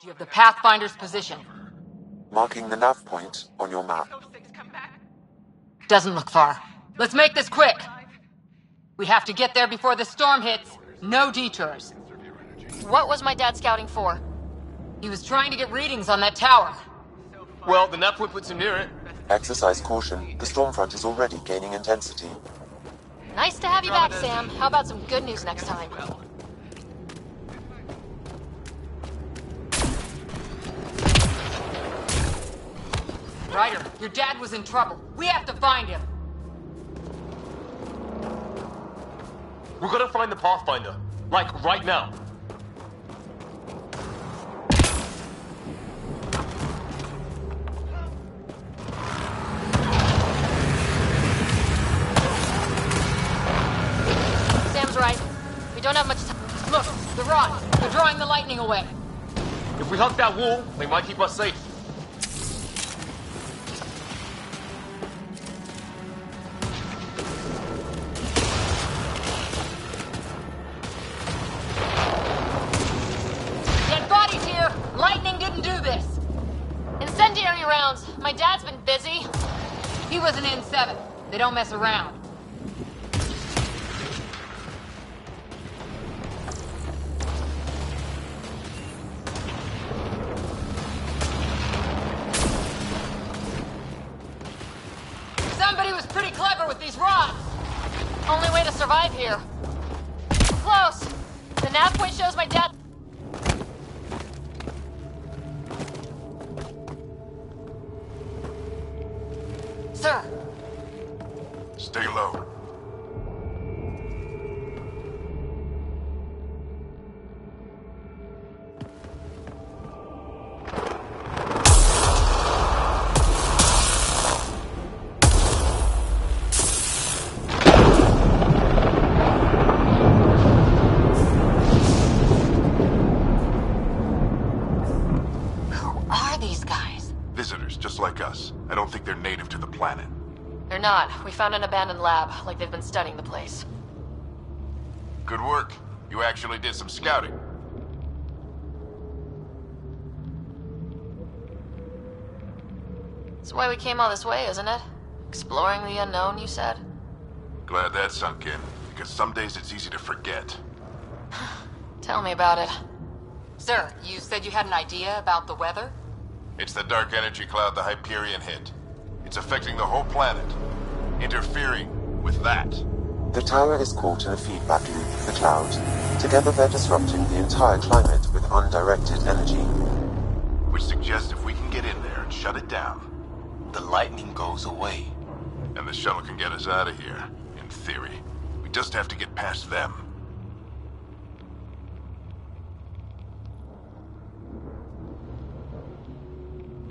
of the Pathfinder's position. Marking the nav point on your map. Doesn't look far. Let's make this quick. We have to get there before the storm hits. No detours. What was my dad scouting for? He was trying to get readings on that tower. Well, the nav point puts him near it. Exercise caution. The storm front is already gaining intensity. Nice to have you back, Sam. How about some good news next time? Ryder, your dad was in trouble. We have to find him. We're gonna find the Pathfinder. Like, right now. Sam's right. We don't have much time. Look, the rods. They're drawing the lightning away. If we hug that wall, they might keep us safe. Dead bodies here. Lightning didn't do this. Incendiary rounds. My dad's been busy. He was an N7. They don't mess around. Somebody was pretty clever with these rods. Only way to survive here. Close. The nav point shows my dad. Sir, Stay low. who are these guys? Visitors, just like us. I don't think they're native to the planet. They're not. We found an abandoned lab, like they've been studying the place. Good work. You actually did some scouting. That's why we came all this way, isn't it? Exploring the unknown, you said? Glad that sunk in, because some days it's easy to forget. Tell me about it. Sir, you said you had an idea about the weather? It's the dark energy cloud the Hyperion hit. It's affecting the whole planet. Interfering with that. The tower is caught in a feedback loop with the cloud. Together they're disrupting the entire climate with undirected energy. Which suggests if we can get in there and shut it down, The lightning goes away. and the shuttle can get us out of here, in theory. We just have to get past them.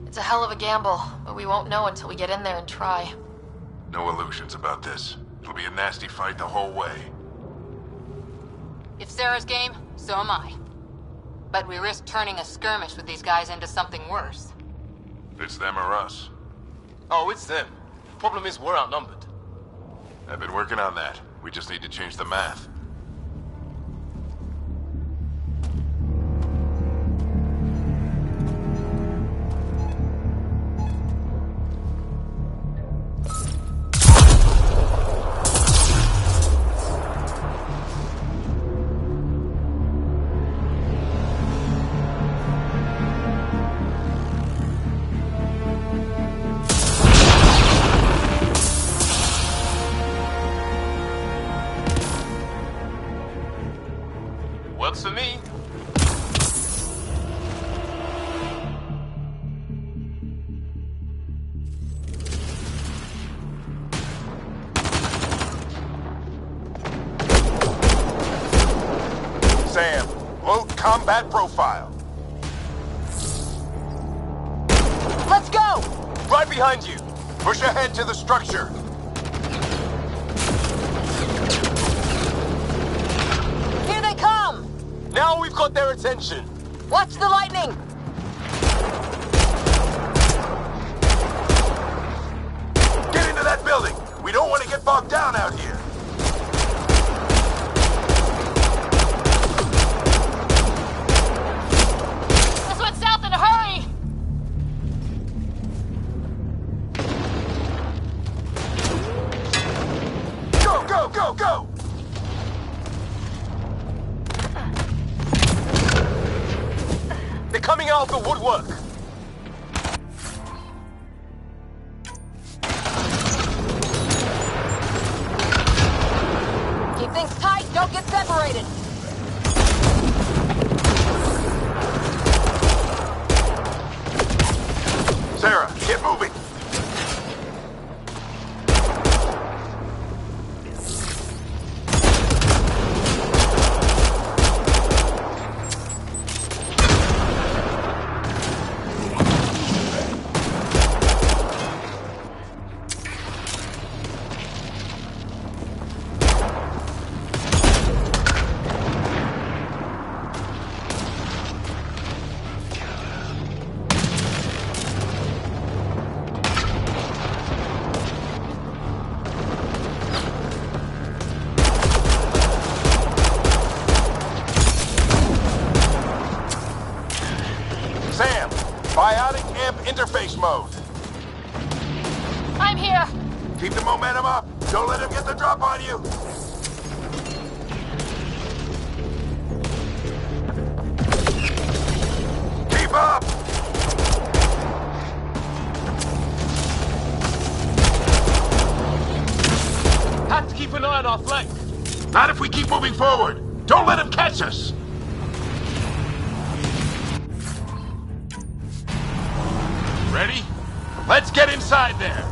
It's a hell of a gamble, but we won't know until we get in there and try. No illusions about this. It'll be a nasty fight the whole way. If Sarah's game, so am I. But we risk turning a skirmish with these guys into something worse. It's them or us. Oh, it's them. Problem is, we're outnumbered. I've been working on that. We just need to change the math. Works for me. Sam, load combat profile. Let's go! Right behind you. Push ahead to the structure. Here they come! Now we've got their attention. Watch the lightning! Get into that building. We don't want to get bogged down out here. This one's south Go, go, go! They're coming out of the woodwork. Keep things tight, don't get separated. Sarah, get moving! Sam, biotic amp interface mode. I'm here. Keep the momentum up. Don't let him get the drop on you. Keep up! Have to keep an eye on our flank. Not if we keep moving forward. Don't let him catch us. Ready? Let's get inside there.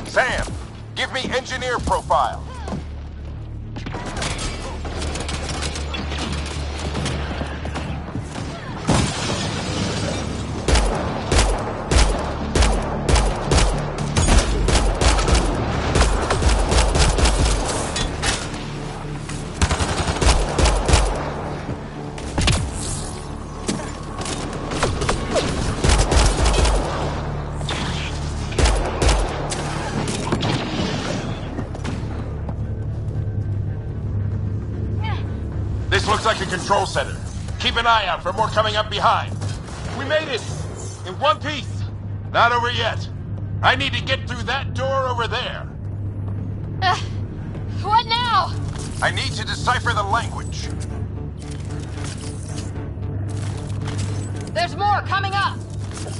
Sam, give me engineer profile. This looks like a control center. Keep an eye out for more coming up behind. We made it! In one piece! Not over yet. I need to get through that door over there. What now? I need to decipher the language. There's more coming up.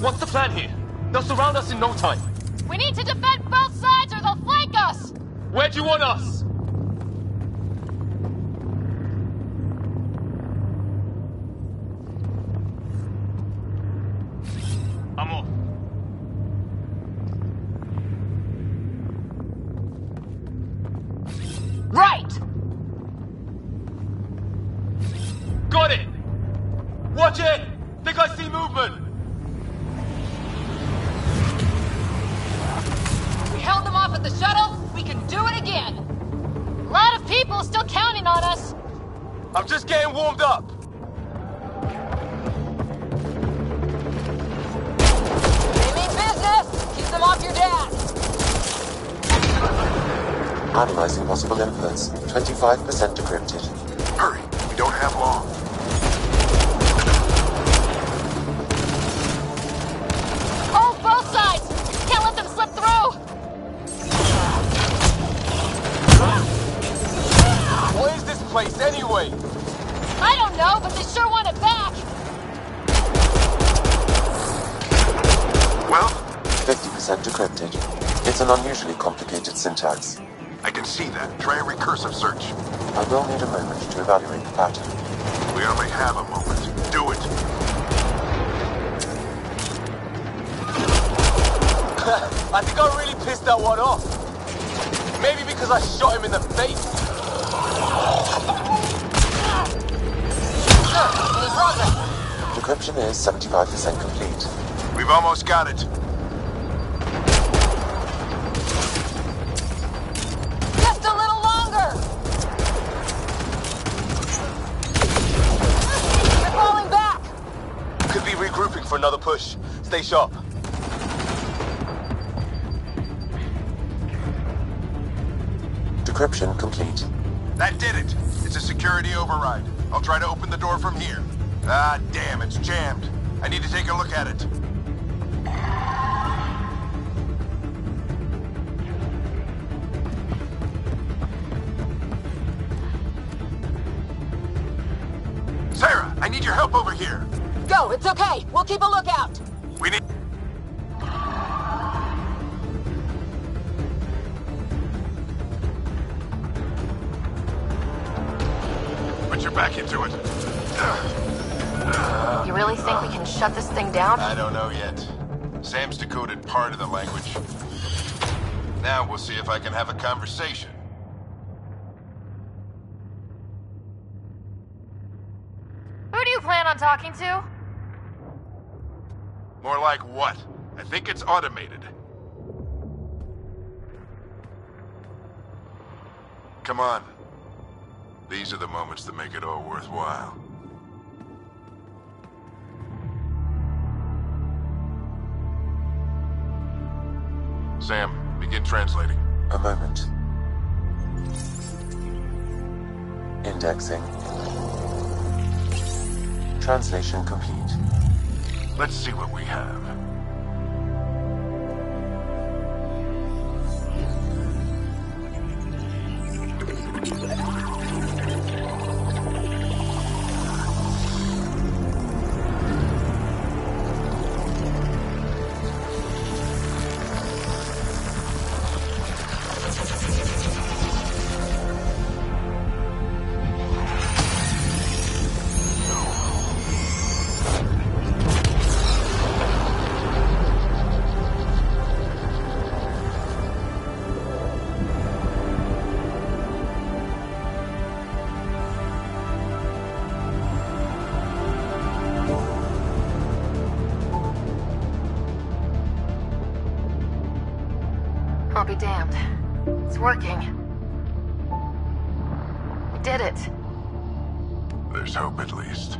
What's the plan here? They'll surround us in no time. We need to defend both sides or they'll flank us! Where do you want us? I'm off. Right! Got it! Watch it! Think I see movement! We held them off at the shuttle. We can do it again. A lot of people still counting on us. I'm just getting warmed up. They mean business. Keep them off your dad. Analyzing possible inputs. 25% decrypted. Hurry, we don't have long. Hold both sides! Can't let them slip through! What is this place anyway? I don't know, but they sure want it back! Well, 50% decrypted. It's an unusually complicated syntax. I can see that. Try a recursive search. I will need a moment to evaluate the pattern. We only have a moment. Do it. I think I really pissed that one off. Maybe because I shot him in the face. Sir, any progress? Decryption is 75% complete. We've almost got it. Just a little longer! They're falling back! Could be regrouping for another push. Stay sharp. Decryption complete. That did it. It's a security override. I'll try to open the door from here. Ah, damn, it's jammed. I need to take a look at it. Sarah, I need your help over here. Go, it's okay. We'll keep a lookout. We need... Put your back into it. You really think we can shut this thing down? I don't know yet. Sam's decoded part of the language. Now we'll see if I can have a conversation. Who do you plan on talking to? More like what? I think it's automated. Come on. These are the moments that make it all worthwhile. Sam, begin translating. A moment. Indexing. Translation complete. Let's see what we have. I'll be damned. It's working. We did it. There's hope at least.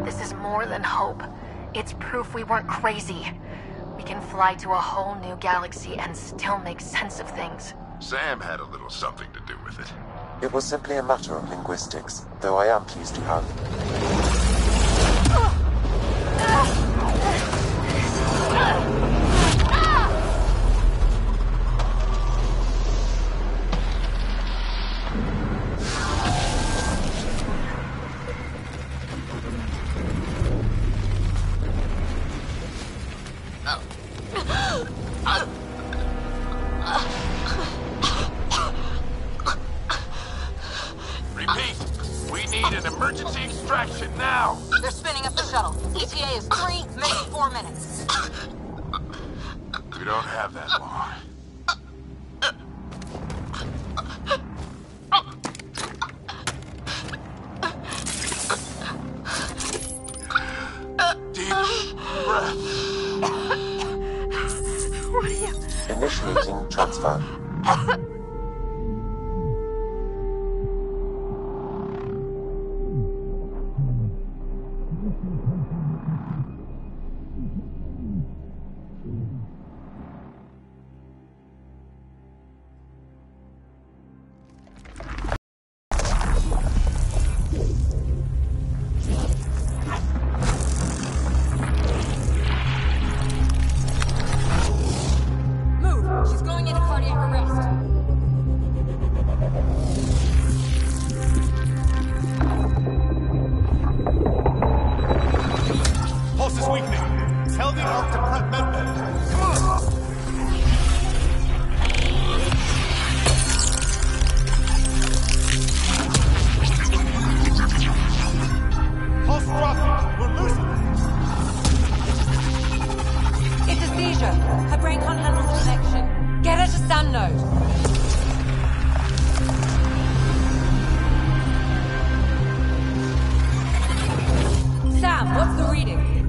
This is more than hope. It's proof we weren't crazy. We can fly to a whole new galaxy and still make sense of things. Sam had a little something to do with it. It was simply a matter of linguistics, though I am pleased to have. Repeat, we need an emergency extraction now. They're spinning up the shuttle. ETA is 3, maybe 4 minutes. We don't have that long. Deep breath. What are you... Initiating transfer. Move! She's going into cardiac arrest.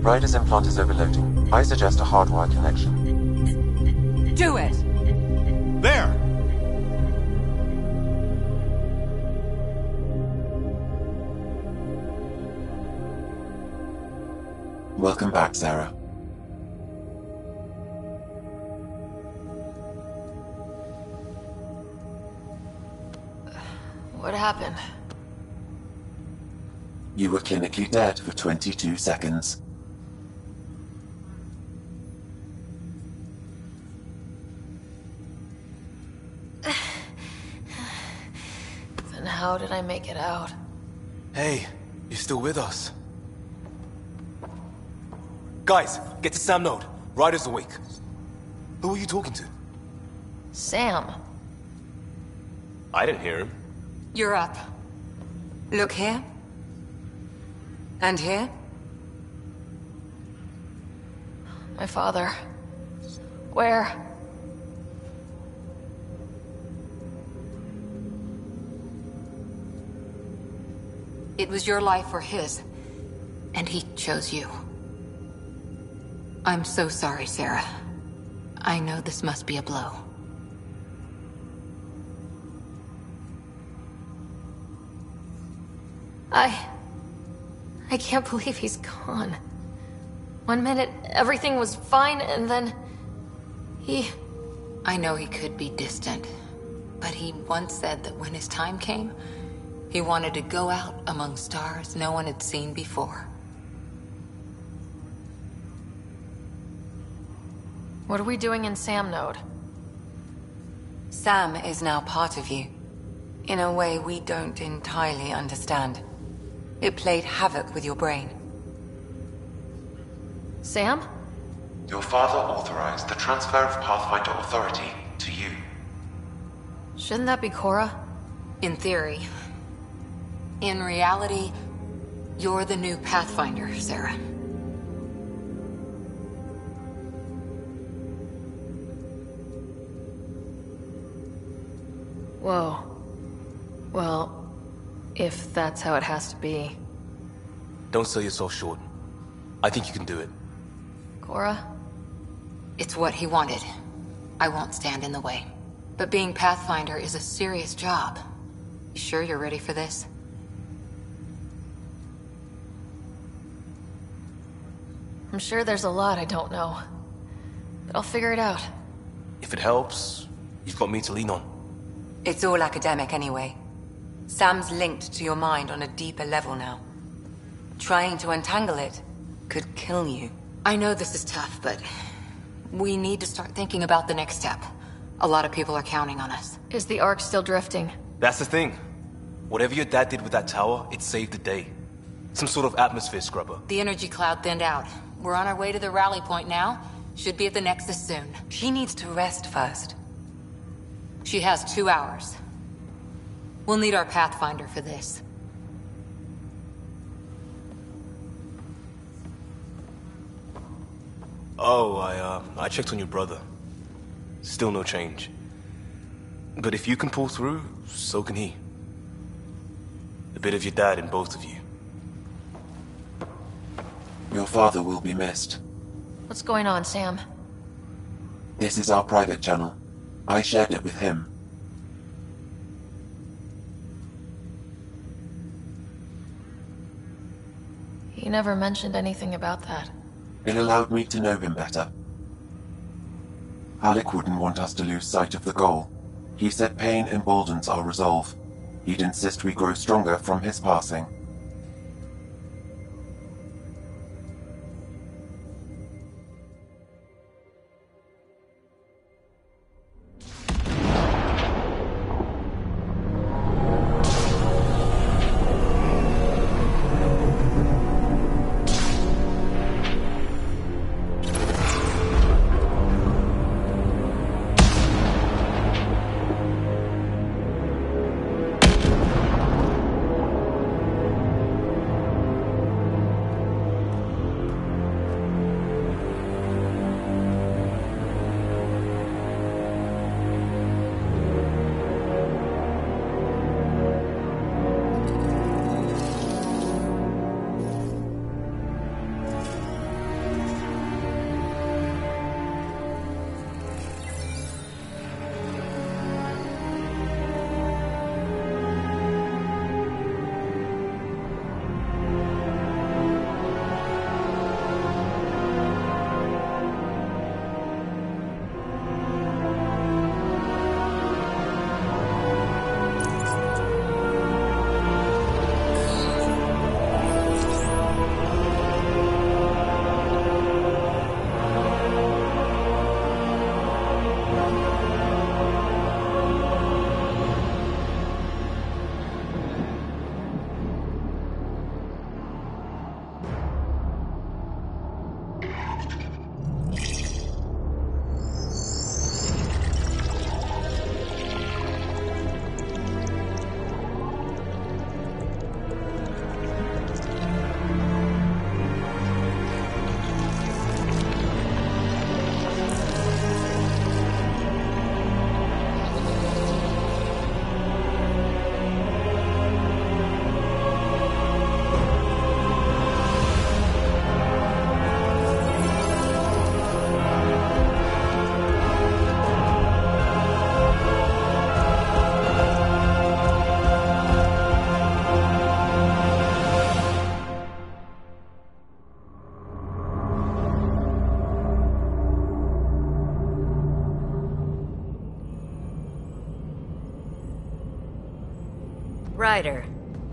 Ryder's implant is overloading. I suggest a hardwire connection. Do it! There! Welcome back, Sarah. What happened? You were clinically dead for 22 seconds. Then how did I make it out? Hey, you're still with us. Guys, get to Sam Node. Ryder's awake. Who are you talking to? Sam. I didn't hear him. You're up. Look here. And here. My father. Where? It was your life or his. And he chose you. I'm so sorry, Sarah. I know this must be a blow. I can't believe he's gone. 1 minute, everything was fine, and then... I know he could be distant, but he once said that when his time came, he wanted to go out among stars no one had seen before. What are we doing in Sam Node? Sam is now part of you, in a way we don't entirely understand. It played havoc with your brain. Sam? Your father authorized the transfer of Pathfinder authority to you. Shouldn't that be Cora? In theory. In reality, you're the new Pathfinder, Sarah. Whoa. Well, if that's how it has to be. Don't sell yourself short. I think you can do it. Cora? It's what he wanted. I won't stand in the way. But being Pathfinder is a serious job. You sure you're ready for this? I'm sure there's a lot I don't know. But I'll figure it out. If it helps, you've got me to lean on. It's all academic anyway. Sam's linked to your mind on a deeper level now. Trying to untangle it could kill you. I know this is tough, but we need to start thinking about the next step. A lot of people are counting on us. Is the Ark still drifting? That's the thing. Whatever your dad did with that tower, it saved the day. Some sort of atmosphere scrubber. The energy cloud thinned out. We're on our way to the rally point now. Should be at the Nexus soon. She needs to rest first. She has 2 hours. We'll need our Pathfinder for this. Oh, I checked on your brother. Still no change. But if you can pull through, so can he. A bit of your dad in both of you. Your father will be missed. What's going on, Sam? This is our private channel. I shared it with him. He never mentioned anything about that. It allowed me to know him better. Alec wouldn't want us to lose sight of the goal. He said pain emboldens our resolve. He'd insist we grow stronger from his passing. Ryder,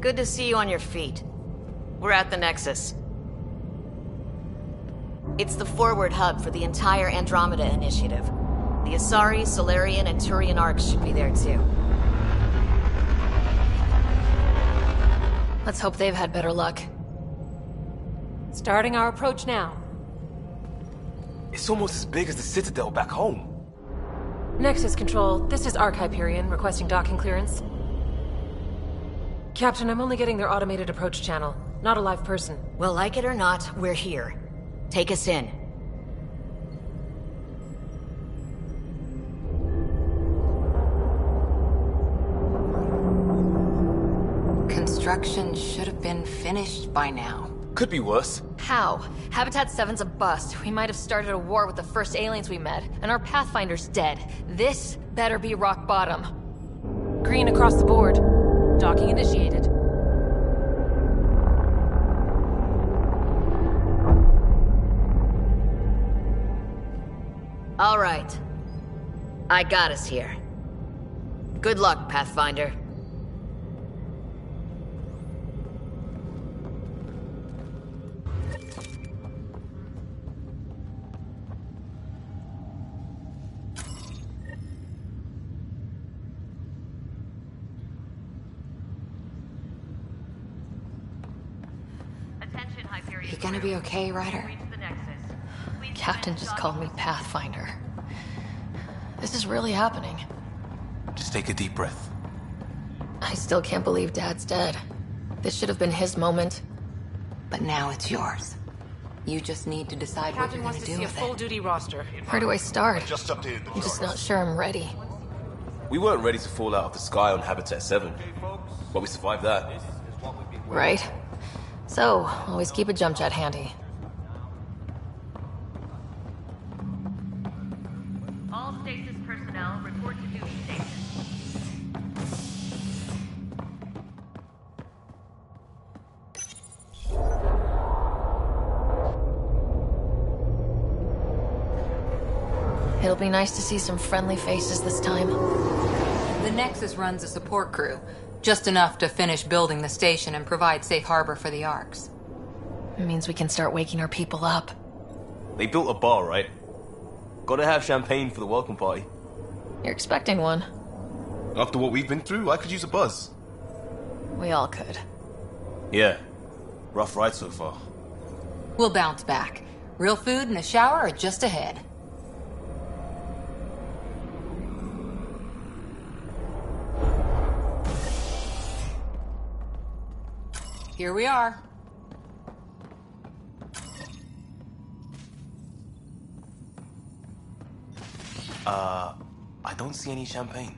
good to see you on your feet. We're at the Nexus. It's the forward hub for the entire Andromeda initiative. The Asari, Solarian, and Turian arcs should be there too. Let's hope they've had better luck. Starting our approach now. It's almost as big as the Citadel back home. Nexus Control, this is Arc Hyperion, requesting docking clearance. Captain, I'm only getting their automated approach channel, not a live person. Well, like it or not, we're here. Take us in. Construction should have been finished by now. Could be worse. How? Habitat 7's a bust. We might have started a war with the first aliens we met, and our Pathfinder's dead. This better be rock bottom. Green across the board. Docking initiated. All right. I got us here. Good luck, Pathfinder. You gonna be okay, Ryder? Captain just called me Pathfinder. This is really happening. Just take a deep breath. I still can't believe Dad's dead. This should have been his moment. But now it's yours. You just need to decide what Captain you're wants gonna to do see a with full it. duty roster. Where do I start? Just updated the I'm just chart. not sure I'm ready. We weren't ready to fall out of the sky on Habitat 7, but we survived that. Right. So, always keep a jump jet handy. All stasis personnel report to duty station. It'll be nice to see some friendly faces this time. The Nexus runs a support crew. Just enough to finish building the station and provide safe harbor for the arcs. It means we can start waking our people up. They built a bar, right? Gotta have champagne for the welcome party. You're expecting one. After what we've been through, I could use a buzz. We all could. Yeah. Rough ride so far. We'll bounce back. Real food and a shower are just ahead. Here we are. I don't see any champagne.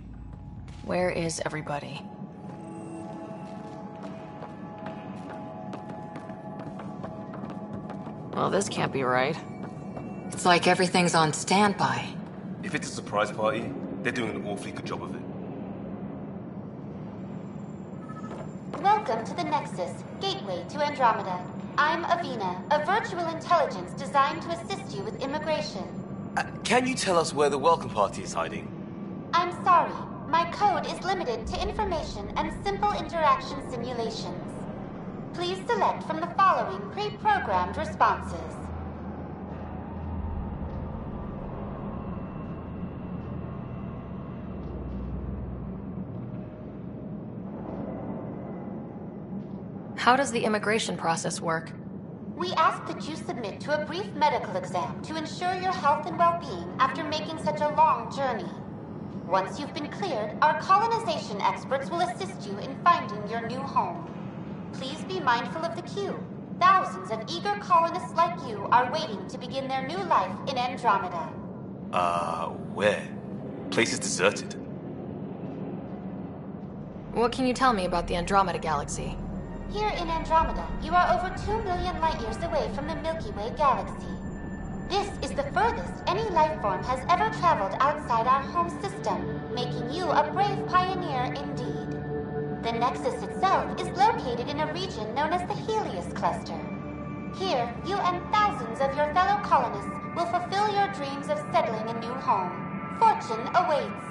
Where is everybody? Well, this can't be right. It's like everything's on standby. If it's a surprise party, they're doing an awfully good job of it. Welcome to the Nexus, gateway to Andromeda. I'm Avina, a virtual intelligence designed to assist you with immigration. Can you tell us where the welcome party is hiding? I'm sorry, my code is limited to information and simple interaction simulations. Please select from the following pre-programmed responses. How does the immigration process work? We ask that you submit to a brief medical exam to ensure your health and well-being after making such a long journey. Once you've been cleared, our colonization experts will assist you in finding your new home. Please be mindful of the queue. Thousands of eager colonists like you are waiting to begin their new life in Andromeda. Where? Place is deserted. What can you tell me about the Andromeda galaxy? Here in Andromeda, you are over 2 million light-years away from the Milky Way galaxy. This is the furthest any life form has ever traveled outside our home system, making you a brave pioneer indeed. The Nexus itself is located in a region known as the Helios Cluster. Here, you and thousands of your fellow colonists will fulfill your dreams of settling a new home. Fortune awaits.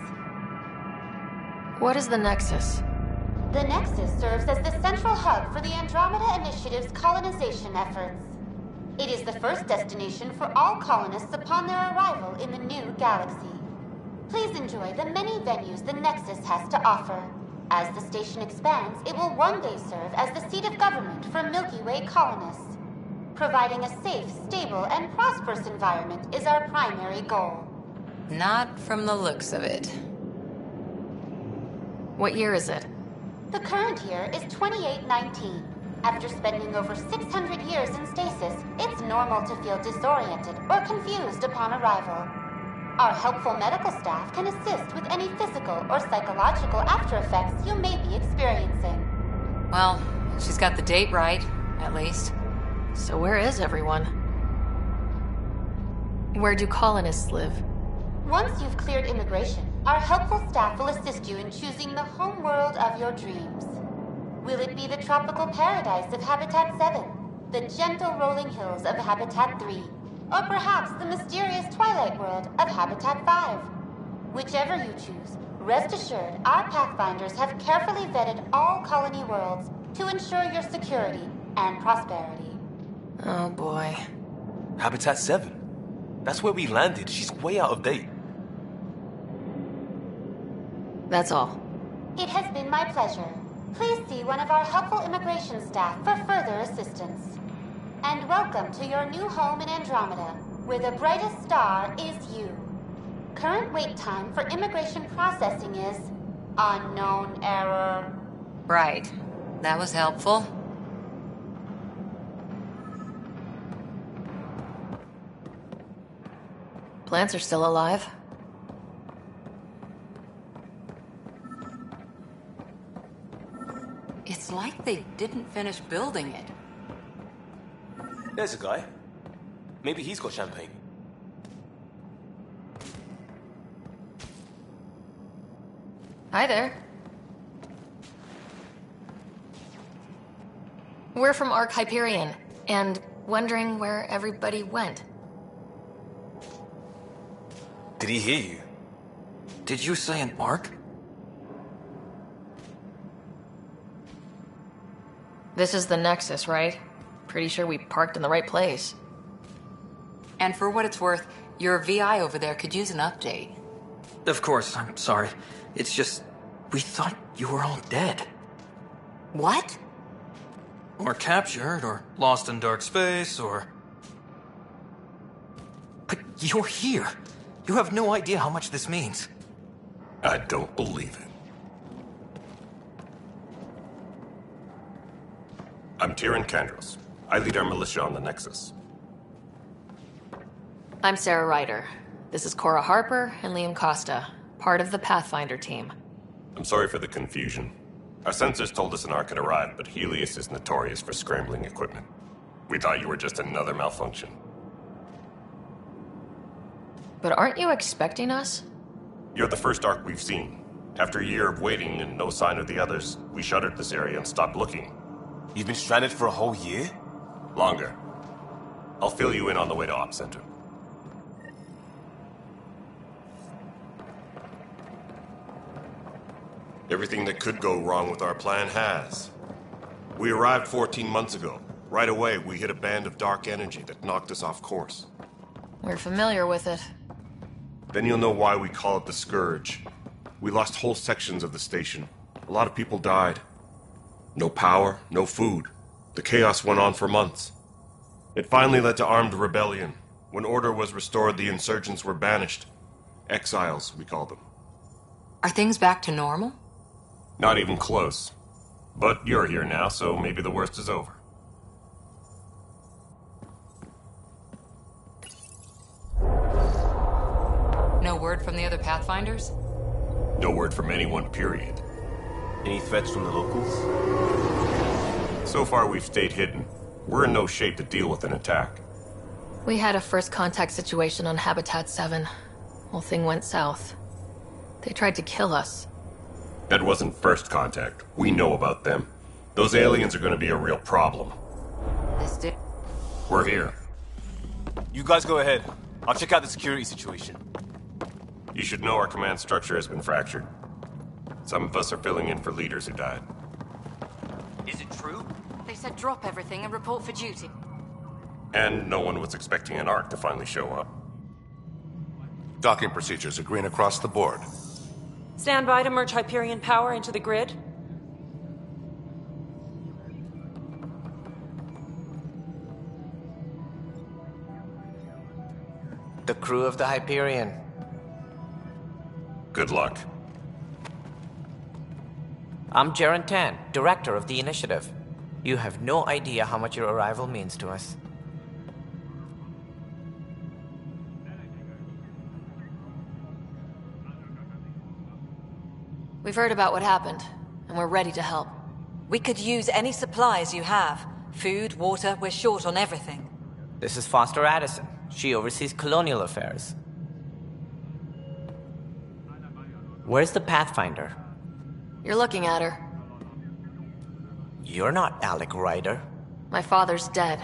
What is the Nexus? The Nexus serves as the central hub for the Andromeda Initiative's colonization efforts. It is the first destination for all colonists upon their arrival in the new galaxy. Please enjoy the many venues the Nexus has to offer. As the station expands, it will one day serve as the seat of government for Milky Way colonists. Providing a safe, stable, and prosperous environment is our primary goal. Not from the looks of it. What year is it? The current year is 2819. After spending over 600 years in stasis, it's normal to feel disoriented or confused upon arrival. Our helpful medical staff can assist with any physical or psychological after effects you may be experiencing. Well, she's got the date right, at least. So where is everyone? Where do colonists live? Once you've cleared immigration, our helpful staff will assist you in choosing the home world of your dreams. Will it be the tropical paradise of Habitat 7, the gentle rolling hills of Habitat 3, or perhaps the mysterious twilight world of Habitat 5? Whichever you choose, rest assured our Pathfinders have carefully vetted all colony worlds to ensure your security and prosperity. Oh boy. Habitat 7? That's where we landed. She's way out of date. That's all. It has been my pleasure. Please see one of our helpful immigration staff for further assistance. And welcome to your new home in Andromeda, where the brightest star is you. Current wait time for immigration processing is unknown error. Right. That was helpful. Plants are still alive. It's like they didn't finish building it. There's a guy. Maybe he's got champagne. Hi there. We're from Ark Hyperion, and wondering where everybody went. Did he hear you? Did you say an arc? This is the Nexus, right? Pretty sure we parked in the right place. And for what it's worth, your VI over there could use an update. Of course, I'm sorry. It's just, we thought you were all dead. What? Or captured, or lost in dark space, or... But you're here. You have no idea how much this means. I don't believe it. I'm Tyrion Kandros. I lead our militia on the Nexus. I'm Sarah Ryder. This is Cora Harper and Liam Costa, part of the Pathfinder team. I'm sorry for the confusion. Our sensors told us an Ark had arrived, but Helios is notorious for scrambling equipment. We thought you were just another malfunction. But aren't you expecting us? You're the first Ark we've seen. After a year of waiting and no sign of the others, we shuttered this area and stopped looking. You've been stranded for a whole year? Longer. I'll fill you in on the way to Op Center. Everything that could go wrong with our plan has. We arrived 14 months ago. Right away, we hit a band of dark energy that knocked us off course. We're familiar with it. Then you'll know why we call it the Scourge. We lost whole sections of the station. A lot of people died. No power, no food. The chaos went on for months. It finally led to armed rebellion. When order was restored, the insurgents were banished. Exiles, we call them. Are things back to normal? Not even close. But you're here now, so maybe the worst is over. No word from the other Pathfinders? No word from anyone, period. Any threats from the locals? So far, we've stayed hidden. We're in no shape to deal with an attack. We had a first contact situation on Habitat 7. Whole thing went south. They tried to kill us. That wasn't first contact. We know about them. Those aliens are going to be a real problem. We're here. You guys go ahead. I'll check out the security situation. You should know our command structure has been fractured. Some of us are filling in for leaders who died. Is it true? They said drop everything and report for duty. And no one was expecting an Ark to finally show up. Docking procedures are green across the board. Stand by to merge Hyperion power into the grid. The crew of the Hyperion. Good luck. I'm Jaren Tan, director of the initiative. You have no idea how much your arrival means to us. We've heard about what happened, and we're ready to help. We could use any supplies you have. Food, water, we're short on everything. This is Foster Addison. She oversees colonial affairs. Where's the Pathfinder? You're looking at her. You're not Alec Ryder. My father's dead.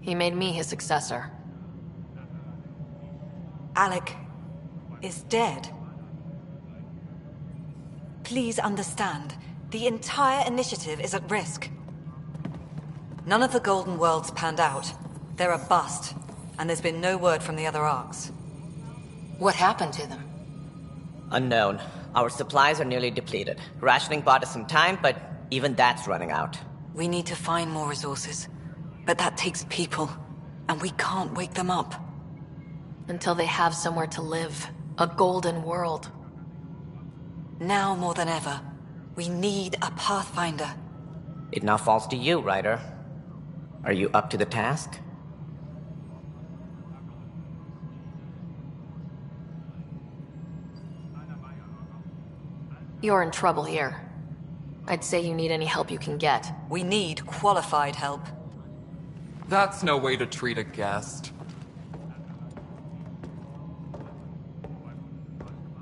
He made me his successor. Alec is dead. Please understand, the entire initiative is at risk. None of the Golden Worlds panned out. They're a bust, and there's been no word from the other Arks. What happened to them? Unknown. Our supplies are nearly depleted. Rationing bought us some time, but even that's running out. We need to find more resources, but that takes people, and we can't wake them up. Until they have somewhere to live. A golden world. Now more than ever, we need a Pathfinder. It now falls to you, Ryder. Are you up to the task? You're in trouble here. I'd say you need any help you can get. We need qualified help. That's no way to treat a guest.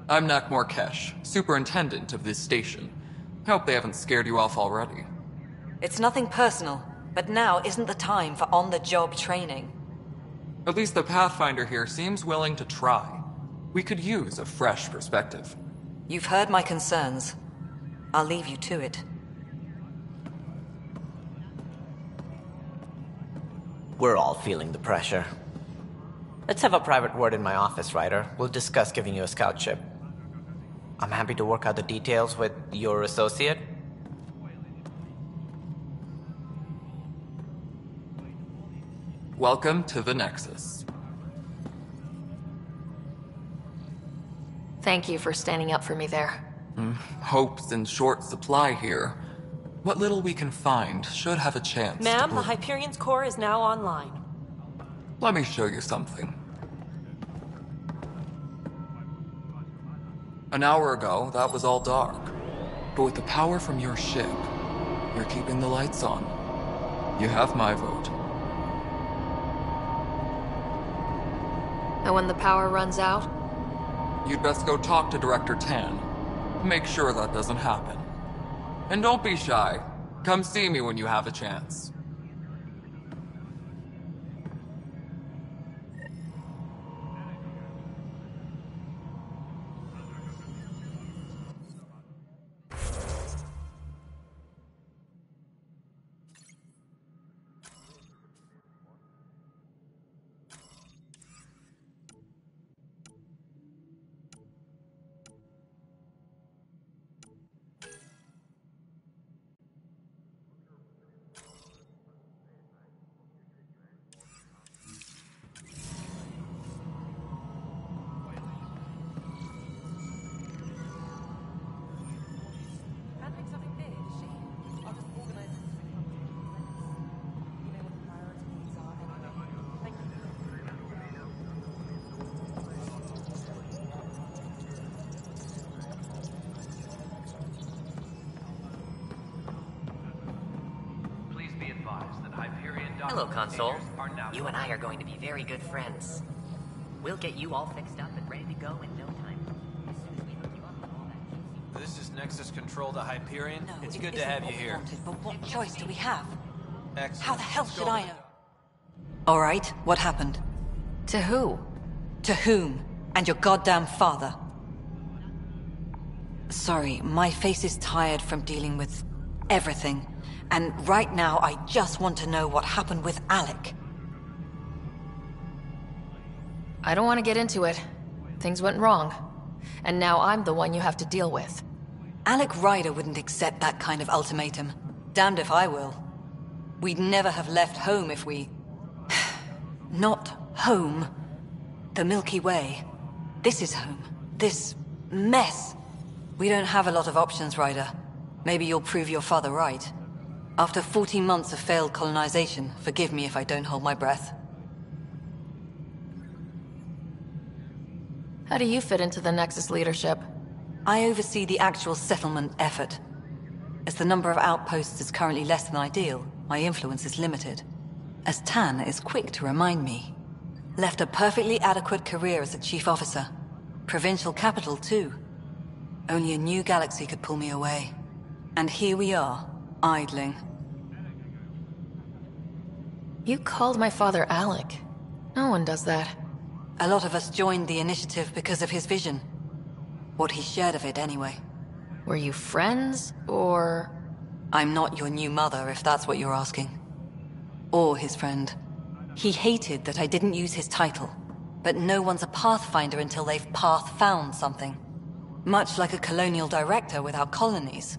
I'm Nakmor Kesh, superintendent of this station. Hope they haven't scared you off already. It's nothing personal, but now isn't the time for on-the-job training. At least the Pathfinder here seems willing to try. We could use a fresh perspective. You've heard my concerns. I'll leave you to it. We're all feeling the pressure. Let's have a private word in my office, Ryder. We'll discuss giving you a scout ship. I'm happy to work out the details with your associate. Welcome to the Nexus. Thank you for standing up for me there. Hope's in short supply here. What little we can find should have a chance. Ma'am, the Hyperion's core is now online. Let me show you something. An hour ago, that was all dark. But with the power from your ship, you're keeping the lights on. You have my vote. And when the power runs out? You'd best go talk to Director Tan. Make sure that doesn't happen. And don't be shy. Come see me when you have a chance. Hello, Console. You and I are going to be very good friends. We'll get you all fixed up and ready to go in no time. As soon as we hook you up with all that... This is Nexus Control to Hyperion. No, it's good to have you here. But what choice do we have? Excellent. How the hell should I know? All right, what happened? To who? To whom? And your goddamn father. Sorry, my face is tired from dealing with everything. And right now, I just want to know what happened with Alec. I don't want to get into it. Things went wrong. And now I'm the one you have to deal with. Alec Ryder wouldn't accept that kind of ultimatum. Damned if I will. We'd never have left home if we... Not home. The Milky Way. This is home. This mess. We don't have a lot of options, Ryder. Maybe you'll prove your father right. After 14 months of failed colonization, forgive me if I don't hold my breath. How do you fit into the Nexus leadership? I oversee the actual settlement effort. As the number of outposts is currently less than ideal, my influence is limited. As Tan is quick to remind me. Left a perfectly adequate career as a chief officer. Provincial capital, too. Only a new galaxy could pull me away. And here we are, idling. You called my father Alec. No one does that. A lot of us joined the initiative because of his vision. What he shared of it, anyway. Were you friends, or...? I'm not your new mother, if that's what you're asking. Or his friend. He hated that I didn't use his title. But no one's a pathfinder until they've path-found something. Much like a colonial director without colonies.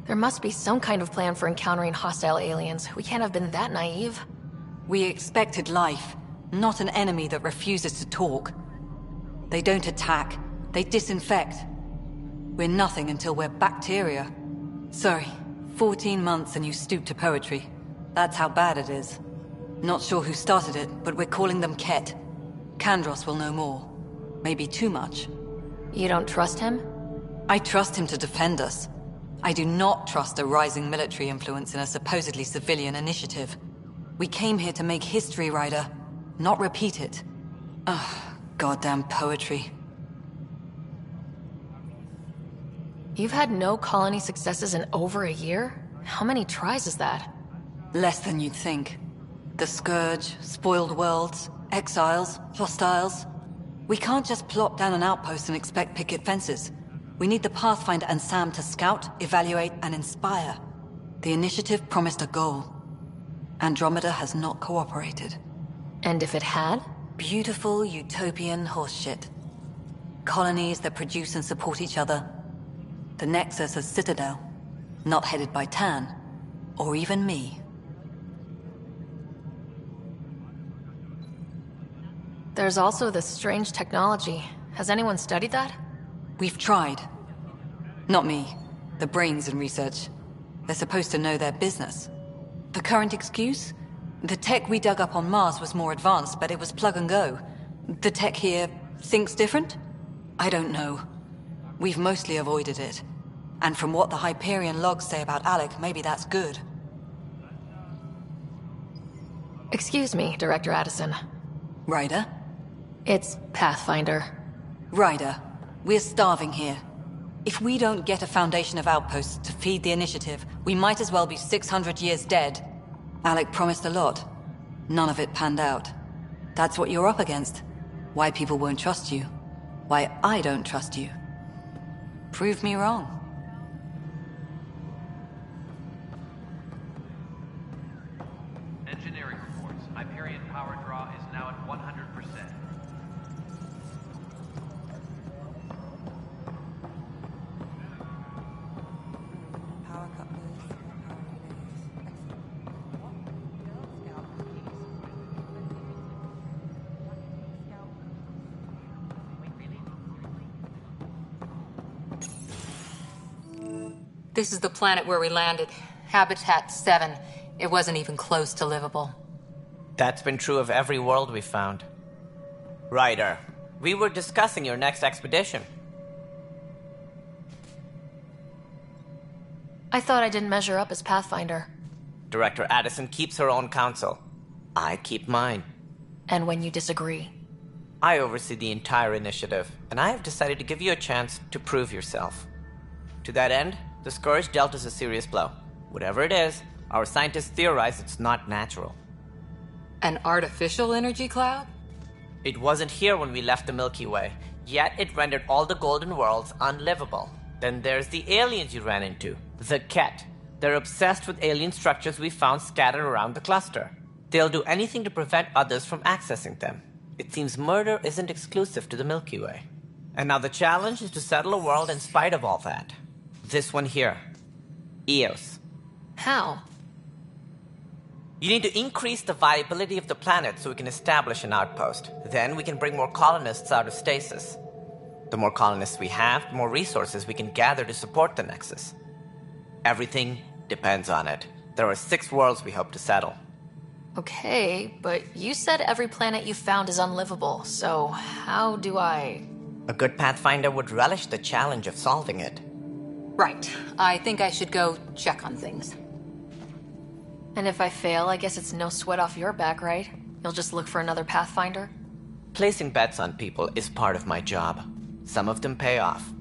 There must be some kind of plan for encountering hostile aliens. We can't have been that naive. We expected life, not an enemy that refuses to talk. They don't attack, they disinfect. We're nothing until we're bacteria. Sorry, 14 months and you stoop to poetry. That's how bad it is. Not sure who started it, but we're calling them Ket. Kandros will know more. Maybe too much. You don't trust him? I trust him to defend us. I do not trust a rising military influence in a supposedly civilian initiative. We came here to make history, Ryder, not repeat it. Ugh, goddamn poetry. You've had no colony successes in over a year? How many tries is that? Less than you'd think. The Scourge, spoiled worlds, exiles, hostiles. We can't just plop down an outpost and expect picket fences. We need the Pathfinder and Sam to scout, evaluate, and inspire. The initiative promised a goal. Andromeda has not cooperated. And if it had? Beautiful utopian horseshit. Colonies that produce and support each other. The Nexus as Citadel. Not headed by Tan. Or even me. There's also this strange technology. Has anyone studied that? We've tried. Not me. The brains in research. They're supposed to know their business. The current excuse? The tech we dug up on Mars was more advanced, but it was plug and go. The tech here thinks different? I don't know. We've mostly avoided it. And from what the Hyperion logs say about Alec, maybe that's good. Excuse me, Director Addison. Ryder? It's Pathfinder. Ryder, we're starving here. If we don't get a foundation of outposts to feed the initiative, we might as well be 600 years dead. Alec promised a lot. None of it panned out. That's what you're up against. Why people won't trust you. Why I don't trust you. Prove me wrong. Engineering reports. Hyperion power draw is now at 100%. This is the planet where we landed. Habitat 7. It wasn't even close to livable. That's been true of every world we've found. Ryder, we were discussing your next expedition. I thought I didn't measure up as Pathfinder. Director Addison keeps her own counsel. I keep mine. And when you disagree? I oversee the entire initiative, and I have decided to give you a chance to prove yourself. To that end, the Scourge dealt us a serious blow. Whatever it is, our scientists theorize it's not natural. An artificial energy cloud? It wasn't here when we left the Milky Way. Yet it rendered all the Golden Worlds unlivable. Then there's the aliens you ran into, the Ket. They're obsessed with alien structures we found scattered around the cluster. They'll do anything to prevent others from accessing them. It seems murder isn't exclusive to the Milky Way. And now the challenge is to settle a world in spite of all that. This one here. Eos. How? You need to increase the viability of the planet so we can establish an outpost. Then we can bring more colonists out of stasis. The more colonists we have, the more resources we can gather to support the Nexus. Everything depends on it. There are 6 worlds we hope to settle. Okay, but you said every planet you found is unlivable, so how do I... A good Pathfinder would relish the challenge of solving it. Right. I think I should go check on things. And if I fail, I guess it's no sweat off your back, right? You'll just look for another Pathfinder? Placing bets on people is part of my job. Some of them pay off.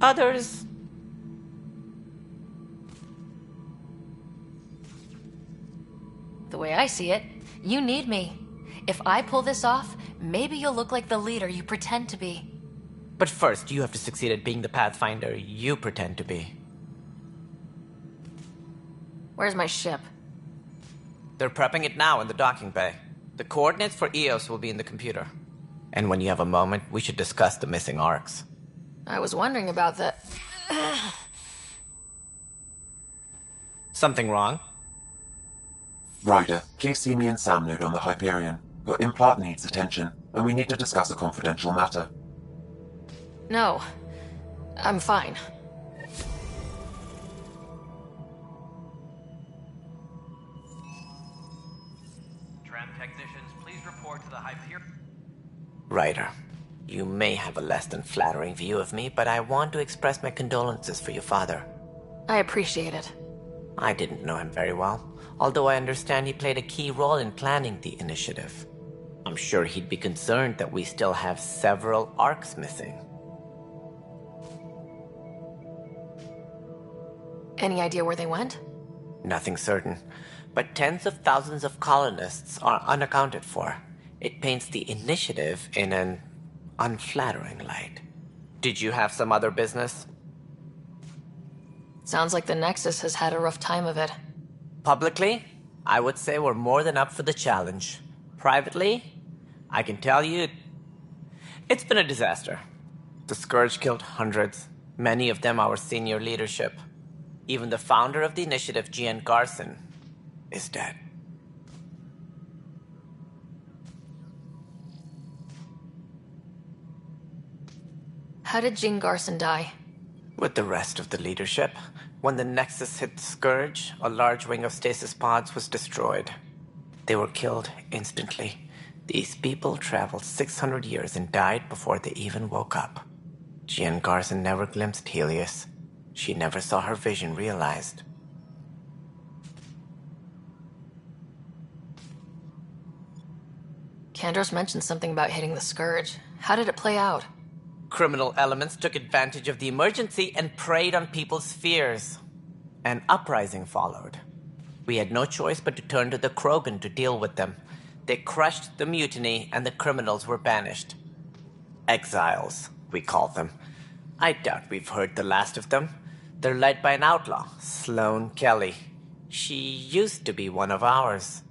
Others... The way I see it, you need me. If I pull this off, maybe you'll look like the leader you pretend to be. But first, you have to succeed at being the Pathfinder you pretend to be. Where's my ship? They're prepping it now in the docking bay. The coordinates for Eos will be in the computer. And when you have a moment, we should discuss the missing arcs. I was wondering about that. Something wrong? Ryder, please see me and Sam Node on the Hyperion. Your implant needs attention, and we need to discuss a confidential matter. No. I'm fine. Tram technicians, please report to the Hyperion. Ryder, you may have a less than flattering view of me, but I want to express my condolences for your father. I appreciate it. I didn't know him very well, although I understand he played a key role in planning the initiative. I'm sure he'd be concerned that we still have several arcs missing. Any idea where they went? Nothing certain, but tens of thousands of colonists are unaccounted for. It paints the initiative in an unflattering light. Did you have some other business? Sounds like the Nexus has had a rough time of it. Publicly, I would say we're more than up for the challenge. Privately, I can tell you, it's been a disaster. The Scourge killed hundreds, many of them our senior leadership. Even the founder of the initiative, Gian Garson, is dead. How did Jean Garson die? With the rest of the leadership, when the Nexus hit the Scourge, a large wing of stasis pods was destroyed. They were killed instantly. These people traveled 600 years and died before they even woke up. Jean Garson never glimpsed Helios. She never saw her vision realized. Kandros mentioned something about hitting the Scourge. How did it play out? Criminal elements took advantage of the emergency and preyed on people's fears. An uprising followed. We had no choice but to turn to the Krogan to deal with them. They crushed the mutiny and the criminals were banished. Exiles, we call them. I doubt we've heard the last of them. They're led by an outlaw, Sloane Kelly. She used to be one of ours.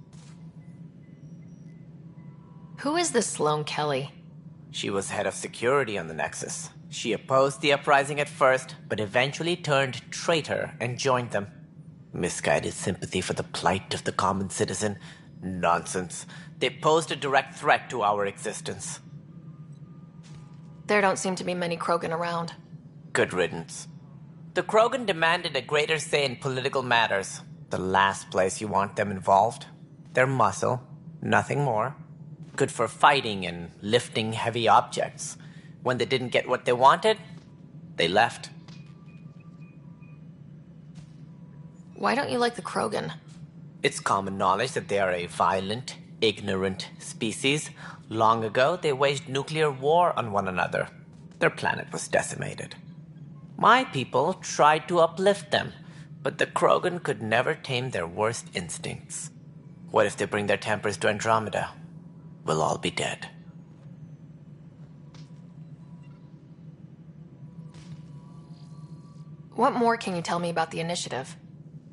Who is this Sloane Kelly? She was head of security on the Nexus. She opposed the uprising at first, but eventually turned traitor and joined them. Misguided sympathy for the plight of the common citizen? Nonsense. They posed a direct threat to our existence. There don't seem to be many Krogan around. Good riddance. The Krogan demanded a greater say in political matters. The last place you want them involved. They're muscle, nothing more. Good for fighting and lifting heavy objects. When they didn't get what they wanted, they left. Why don't you like the Krogan? It's common knowledge that they are a violent, ignorant species. Long ago, they waged nuclear war on one another. Their planet was decimated. My people tried to uplift them, but the Krogan could never tame their worst instincts. What if they bring their tempers to Andromeda? We'll all be dead. What more can you tell me about the initiative?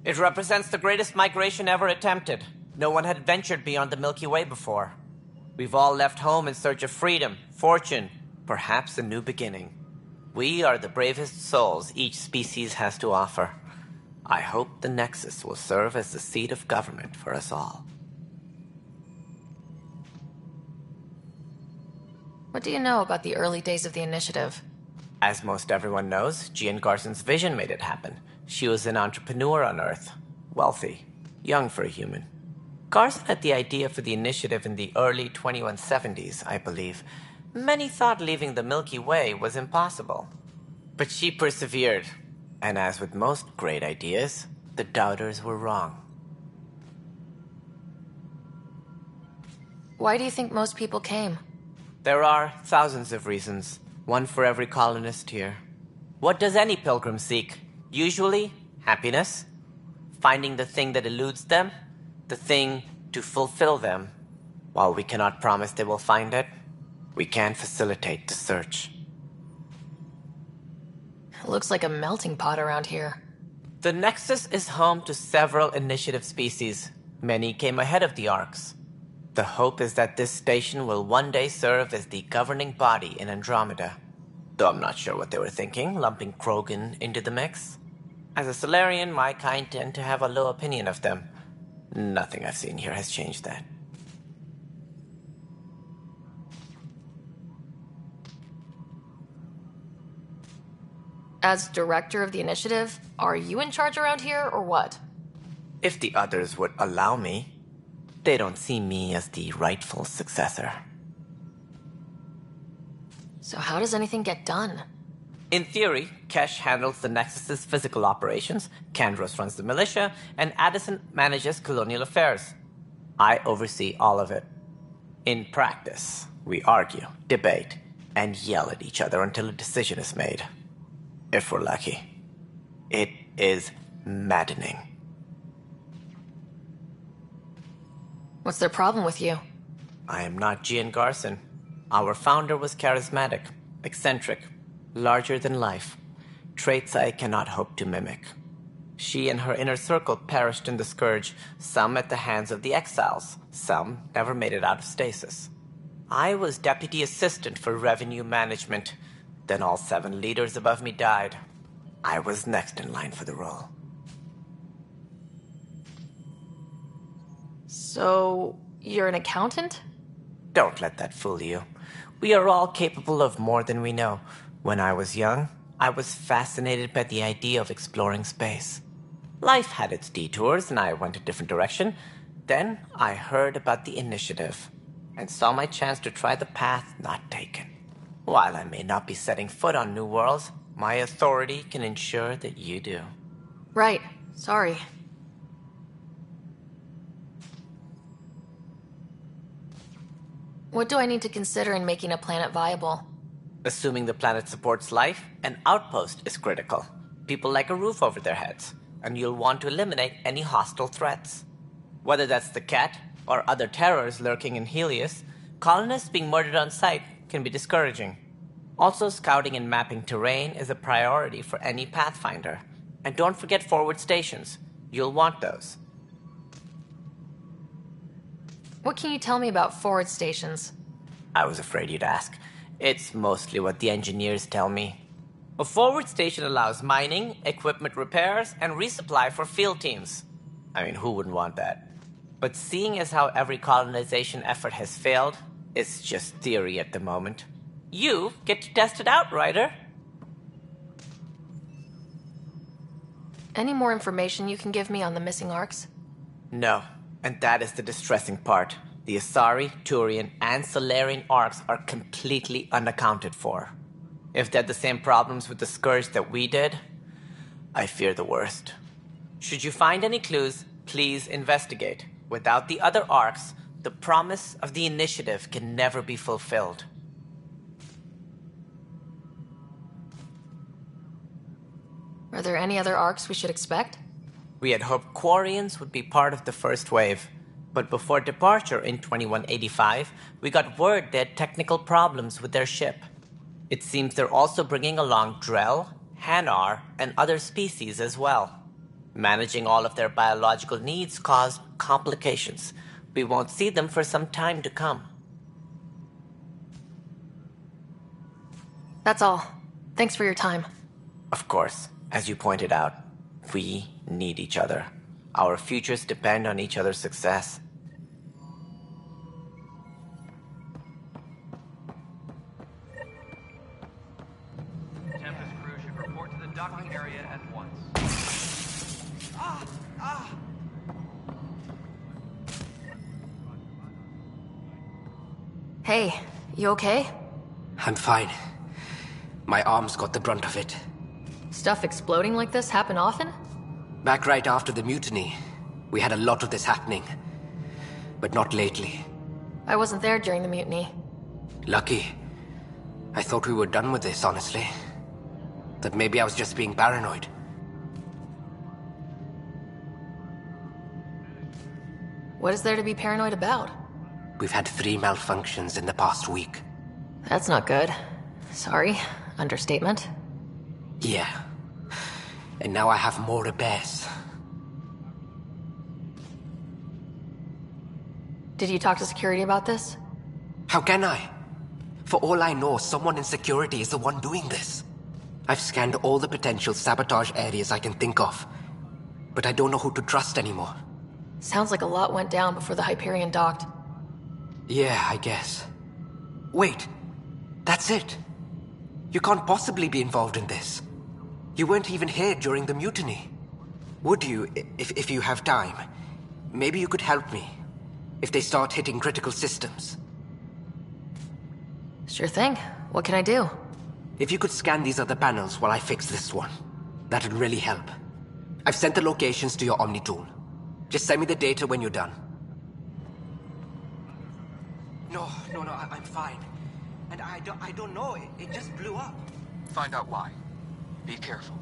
It represents the greatest migration ever attempted. No one had ventured beyond the Milky Way before. We've all left home in search of freedom, fortune, perhaps a new beginning. We are the bravest souls each species has to offer. I hope the Nexus will serve as the seat of government for us all. What do you know about the early days of the initiative? As most everyone knows, Jean Garson's vision made it happen. She was an entrepreneur on Earth. Wealthy. Young for a human. Garson had the idea for the initiative in the early 2170s, I believe. Many thought leaving the Milky Way was impossible. But she persevered. And as with most great ideas, the doubters were wrong. Why do you think most people came? There are thousands of reasons, one for every colonist here. What does any pilgrim seek? Usually, happiness, finding the thing that eludes them, the thing to fulfill them. While we cannot promise they will find it, we can facilitate the search. It looks like a melting pot around here. The Nexus is home to several initiative species. Many came ahead of the Arks. The hope is that this station will one day serve as the governing body in Andromeda. Though I'm not sure what they were thinking, lumping Krogan into the mix. As a Solarian, my kind tend to have a low opinion of them. Nothing I've seen here has changed that. As director of the initiative, are you in charge around here, or what? If the others would allow me. They don't see me as the rightful successor. So how does anything get done? In theory, Kesh handles the Nexus's physical operations, Kandros runs the militia, and Addison manages colonial affairs. I oversee all of it. In practice, we argue, debate, and yell at each other until a decision is made. If we're lucky. It is maddening. What's their problem with you? I am not Jean Garson. Our founder was charismatic, eccentric, larger than life. Traits I cannot hope to mimic. She and her inner circle perished in the Scourge, some at the hands of the Exiles, some never made it out of stasis. I was deputy assistant for revenue management. Then all 7 leaders above me died. I was next in line for the role. So, you're an accountant? Don't let that fool you. We are all capable of more than we know. When I was young, I was fascinated by the idea of exploring space. Life had its detours, and I went a different direction. Then I heard about the initiative, and saw my chance to try the path not taken. While I may not be setting foot on new worlds, my authority can ensure that you do. Right. Sorry. What do I need to consider in making a planet viable? Assuming the planet supports life, an outpost is critical. People like a roof over their heads, and you'll want to eliminate any hostile threats. Whether that's the cat, or other terrors lurking in Helios, colonists being murdered on sight can be discouraging. Also, scouting and mapping terrain is a priority for any Pathfinder. And don't forget forward stations. You'll want those. What can you tell me about forward stations? I was afraid you'd ask. It's mostly what the engineers tell me. A forward station allows mining, equipment repairs, and resupply for field teams. I mean, who wouldn't want that? But seeing as how every colonization effort has failed, it's just theory at the moment. You get to test it out, Ryder. Any more information you can give me on the missing arcs? No, and that is the distressing part. The Asari, Turian, and Solarian arcs are completely unaccounted for. If they had the same problems with the Scourge that we did, I fear the worst. Should you find any clues, please investigate. Without the other arcs, the promise of the initiative can never be fulfilled. Are there any other arcs we should expect? We had hoped Quarians would be part of the first wave, but before departure in 2185, we got word they had technical problems with their ship. It seems they're also bringing along Drell, Hanar, and other species as well. Managing all of their biological needs caused complications. We won't see them for some time to come. That's all. Thanks for your time. Of course, as you pointed out, we need each other. Our futures depend on each other's success. Tempest crew should report to the docking area at once. Hey, you okay? I'm fine. My arms got the brunt of it. Stuff exploding like this happen often? Back right after the mutiny, we had a lot of this happening. But not lately. I wasn't there during the mutiny. Lucky. I thought we were done with this, honestly. That maybe I was just being paranoid. What is there to be paranoid about? We've had 3 malfunctions in the past week. That's not good. Sorry. Understatement. Yeah. And now I have more repairs. Did you talk to security about this? How can I? For all I know, someone in security is the one doing this. I've scanned all the potential sabotage areas I can think of. But I don't know who to trust anymore. Sounds like a lot went down before the Hyperion docked. Yeah, I guess. Wait. That's it. You can't possibly be involved in this. You weren't even here during the mutiny. Would you, if you have time? Maybe you could help me. If they start hitting critical systems. Sure thing. What can I do? If you could scan these other panels while I fix this one, that'd really help. I've sent the locations to your Omni tool. Just send me the data when you're done. No, I'm fine. And I don't know, it just blew up. Find out why. Be careful.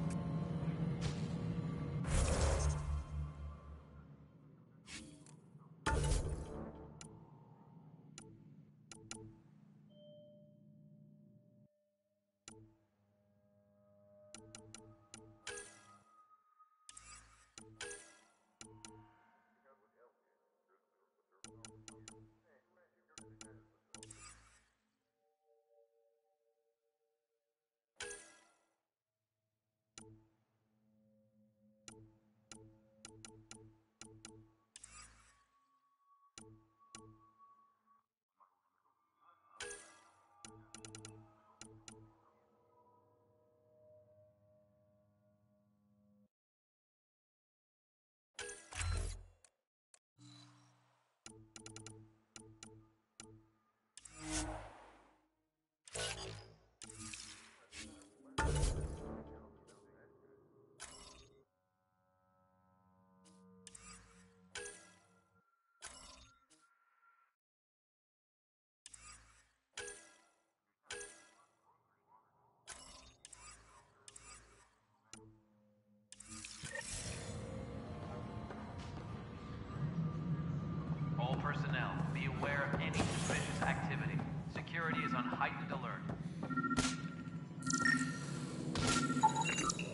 All personnel, be aware of any suspicious activity. Security is on heightened alert.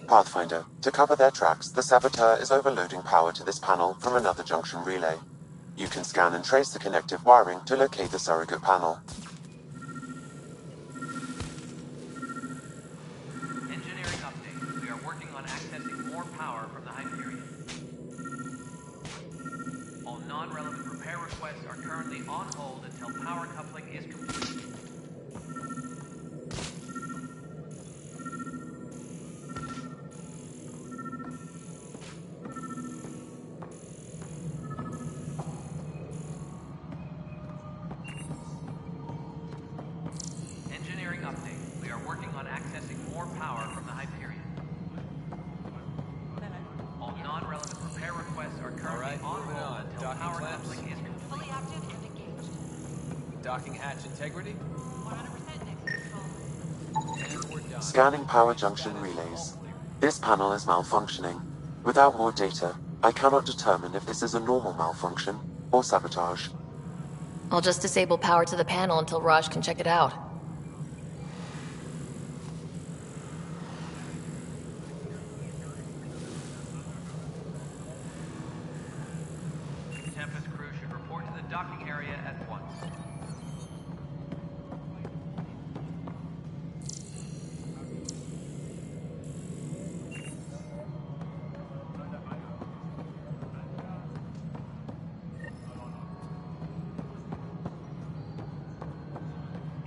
Pathfinder, to cover their tracks, the saboteur is overloading power to this panel from another junction relay. You can scan and trace the connective wiring to locate the surrogate panel. Engineering update. We are working on accessing more power from the Hyperion. All non-relevant repair requests are currently on hold until power coupling is complete. Engineering update. We are working on accessing more power from the Hyperion. All non-relevant repair requests are currently on hold until Docking power clamps. coupling is complete. Fully active and engaged. Docking hatch integrity? 100% next control. And we're done. Scanning power junction relays. This panel is malfunctioning. Without more data, I cannot determine if this is a normal malfunction or sabotage. I'll just disable power to the panel until Raj can check it out. docking area at once.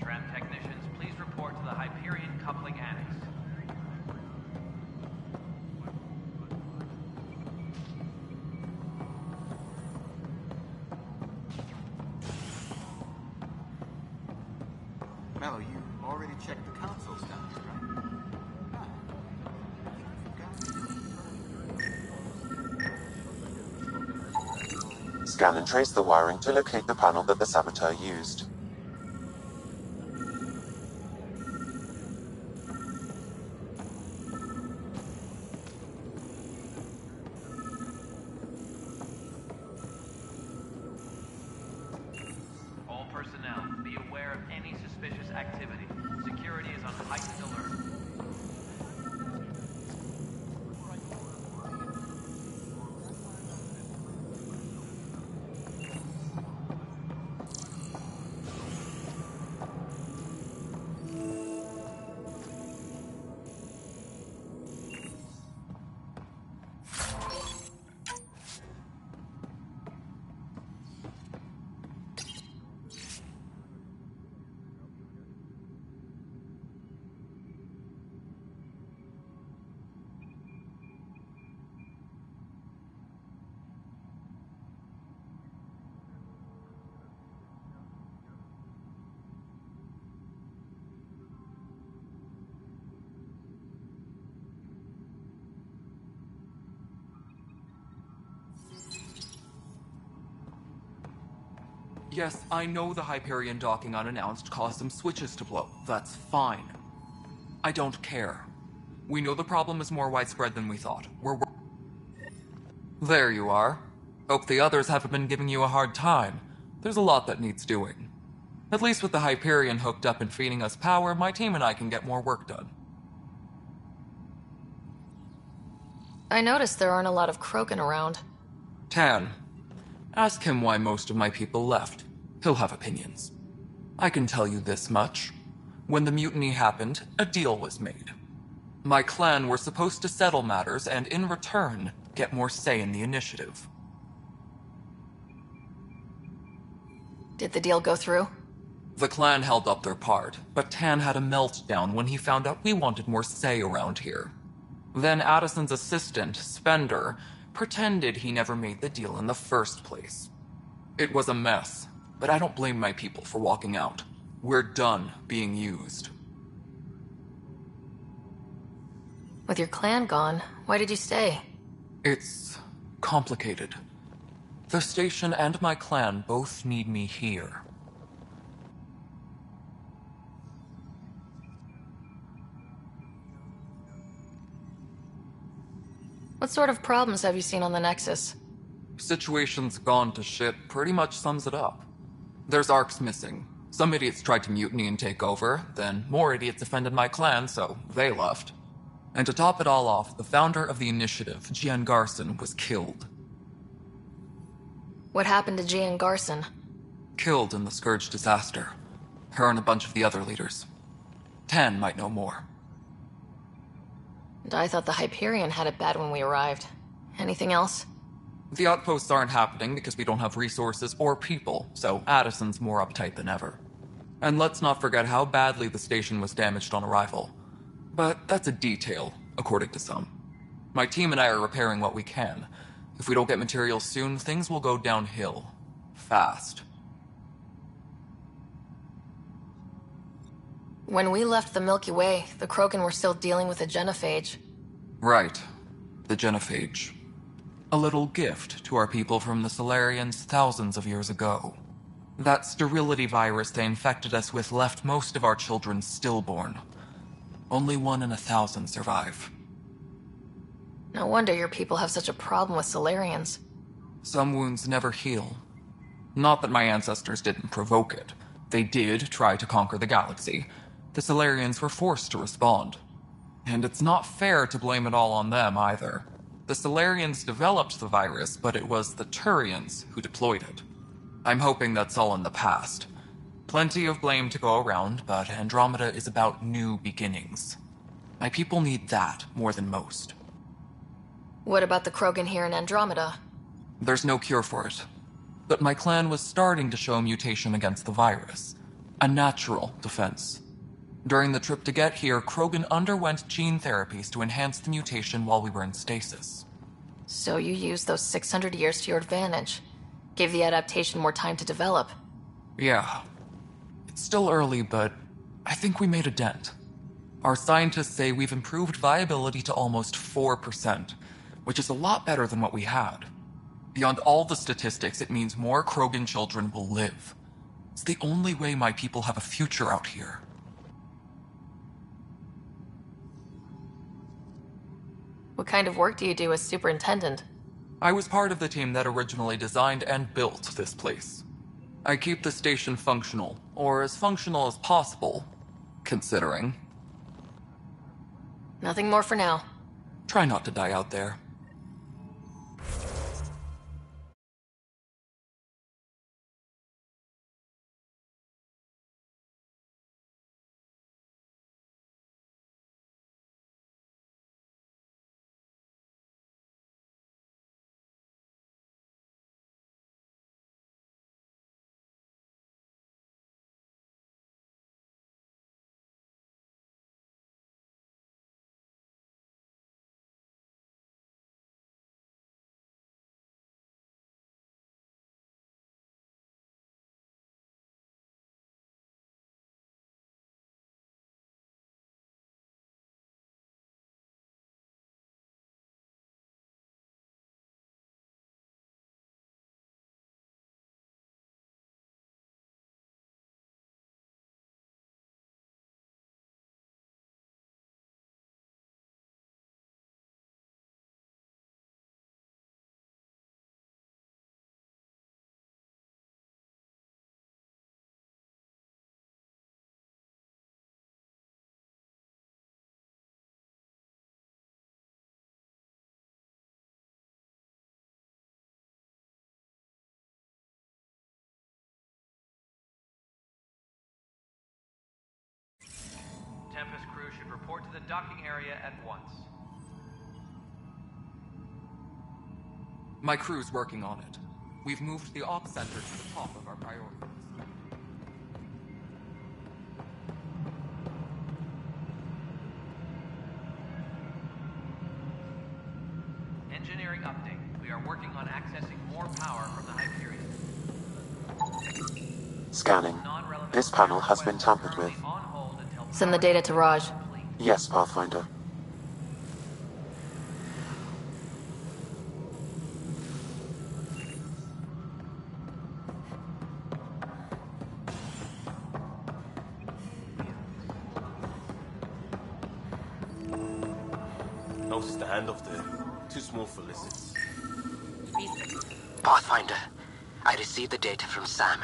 Tram technicians, please report to the Hyperion coupling annex. Mello, you already checked the console status, right? Scan and trace the wiring to locate the panel that the saboteur used. All personnel, be aware of any suspicious activity. Security is on heightened alert. Yes, I know the Hyperion docking unannounced caused some switches to blow. That's fine. I don't care. We know the problem is more widespread than we thought. There you are. Hope the others haven't been giving you a hard time. There's a lot that needs doing. At least with the Hyperion hooked up and feeding us power, my team and I can get more work done. I noticed there aren't a lot of Krogan around. Tan, ask him why most of my people left. He'll have opinions. I can tell you this much. When the mutiny happened, a deal was made. My clan were supposed to settle matters and, in return, get more say in the initiative. Did the deal go through? The clan held up their part, but Tan had a meltdown when he found out we wanted more say around here. Then Addison's assistant, Spender, pretended he never made the deal in the first place. It was a mess, but I don't blame my people for walking out. We're done being used. With your clan gone, why did you stay? It's complicated. The station and my clan both need me here. What sort of problems have you seen on the Nexus? Situation's gone to shit pretty much sums it up. There's arcs missing. Some idiots tried to mutiny and take over, then more idiots offended my clan, so they left. And to top it all off, the founder of the initiative, Gian Garson, was killed. What happened to Gian Garson? Killed in the Scourge disaster. Her and a bunch of the other leaders. Tan might know more. And I thought the Hyperion had it bad when we arrived. Anything else? The outposts aren't happening because we don't have resources or people, so Addison's more uptight than ever. And let's not forget how badly the station was damaged on arrival. But that's a detail, according to some. My team and I are repairing what we can. If we don't get materials soon, things will go downhill. Fast. When we left the Milky Way, the Krogan were still dealing with the genophage. Right. The genophage. A little gift to our people from the Solarians thousands of years ago. That sterility virus they infected us with left most of our children stillborn. Only 1 in 1,000 survive. No wonder your people have such a problem with Solarians. Some wounds never heal. Not that my ancestors didn't provoke it. They did try to conquer the galaxy. The Solarians were forced to respond. And it's not fair to blame it all on them either. The Solarians developed the virus, but it was the Turians who deployed it. I'm hoping that's all in the past. Plenty of blame to go around, but Andromeda is about new beginnings. My people need that more than most. What about the Krogan here in Andromeda? There's no cure for it. But my clan was starting to show mutation against the virus. A natural defense. During the trip to get here, Krogan underwent gene therapies to enhance the mutation while we were in stasis. So you used those 600 years to your advantage. Gave the adaptation more time to develop. Yeah. It's still early, but I think we made a dent. Our scientists say we've improved viability to almost 4%, which is a lot better than what we had. Beyond all the statistics, it means more Krogan children will live. It's the only way my people have a future out here. What kind of work do you do as superintendent? I was part of the team that originally designed and built this place. I keep the station functional, or as functional as possible, considering. Nothing more for now. Try not to die out there. Tempest crew should report to the docking area at once. My crew's working on it. We've moved the op center to the top of our priorities. Engineering update. We are working on accessing more power from the Hyperion. Scanning. This panel has been tampered with. Send the data to Raj. Yes, Pathfinder. Notice the handoff there. Too small for lizards. Pathfinder, I received the data from Sam.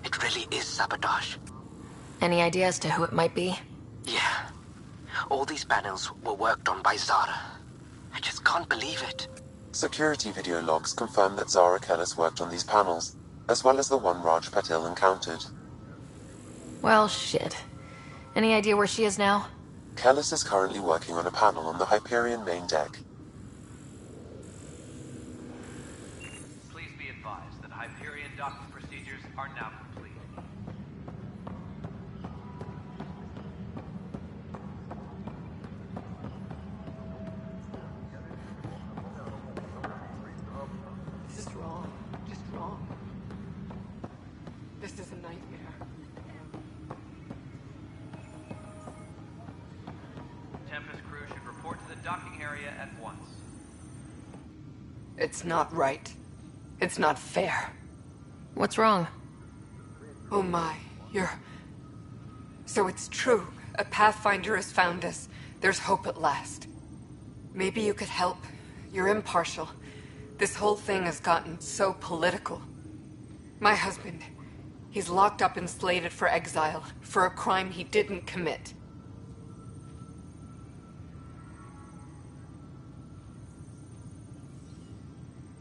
It really is sabotage. Any idea as to who it might be? Yeah. All these panels were worked on by Zara. I just can't believe it. Security video logs confirm that Zara Kellis worked on these panels, as well as the one Raj Patil encountered. Well, shit. Any idea where she is now? Kellis is currently working on a panel on the Hyperion main deck. Please be advised that Hyperion docking procedures are now complete. This is wrong. Just wrong. This is a nightmare. Tempest crew should report to the docking area at once. It's not right. It's not fair. What's wrong? Oh my, you're... So it's true. A Pathfinder has found us. There's hope at last. Maybe you could help. You're impartial. This whole thing has gotten so political. My husband, he's locked up and slated for exile for a crime he didn't commit.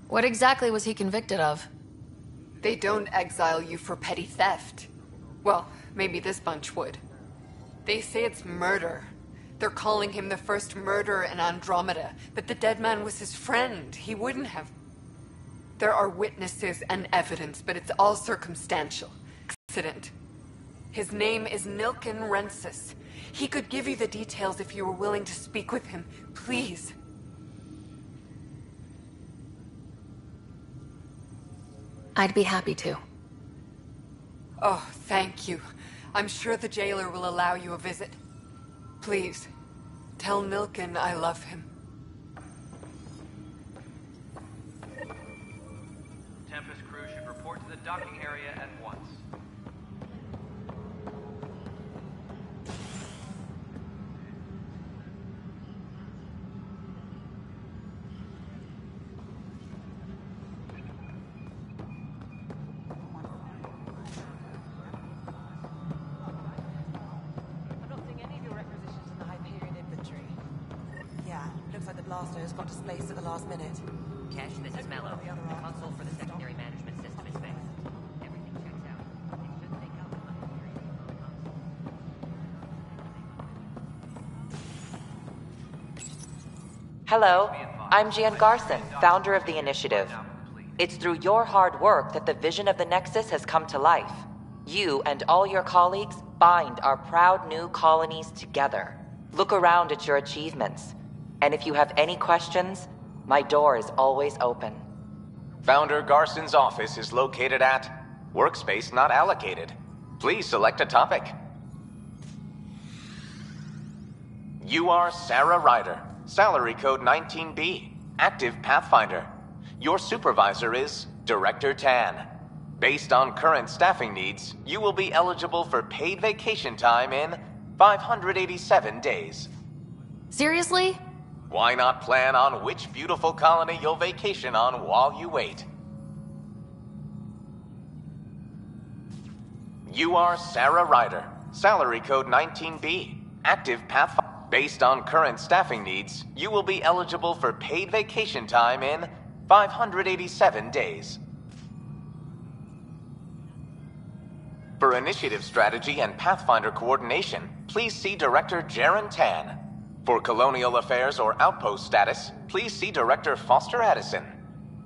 What exactly was he convicted of? They don't exile you for petty theft. Well, maybe this bunch would. They say it's murder. They're calling him the first murderer in Andromeda, but the dead man was his friend. He wouldn't have... There are witnesses and evidence, but it's all circumstantial. Accident. His name is Nilken Rensis. He could give you the details if you were willing to speak with him. Please. I'd be happy to. Oh, thank you. I'm sure the jailer will allow you a visit. Please, tell Nilken I love him. Tempest crew should report to the docking area at once. I'm not seeing any of your requisitions in the Hyperion inventory. Yeah, looks like the blasters got displaced at the last minute. Kesh, this is Mello. The console for the secondary management system is fixed. Everything checks out. It should take out the Hyperion from the console. Hello, I'm Jan Garson, founder of the initiative. It's through your hard work that the vision of the Nexus has come to life. You and all your colleagues bind our proud new colonies together. Look around at your achievements. And if you have any questions, my door is always open. Founder Garson's office is located at Workspace Not Allocated. Please select a topic. You are Sarah Ryder, salary code 19B, active Pathfinder. Your supervisor is Director Tan. Based on current staffing needs, you will be eligible for paid vacation time in 587 days. Seriously? Why not plan on which beautiful colony you'll vacation on while you wait? You are Sarah Ryder, salary code 19B, active Pathfinder. Based on current staffing needs, you will be eligible for paid vacation time in 587 days. For initiative strategy and Pathfinder coordination, please see Director Jaren Tan. For colonial affairs or outpost status, please see Director Foster Addison.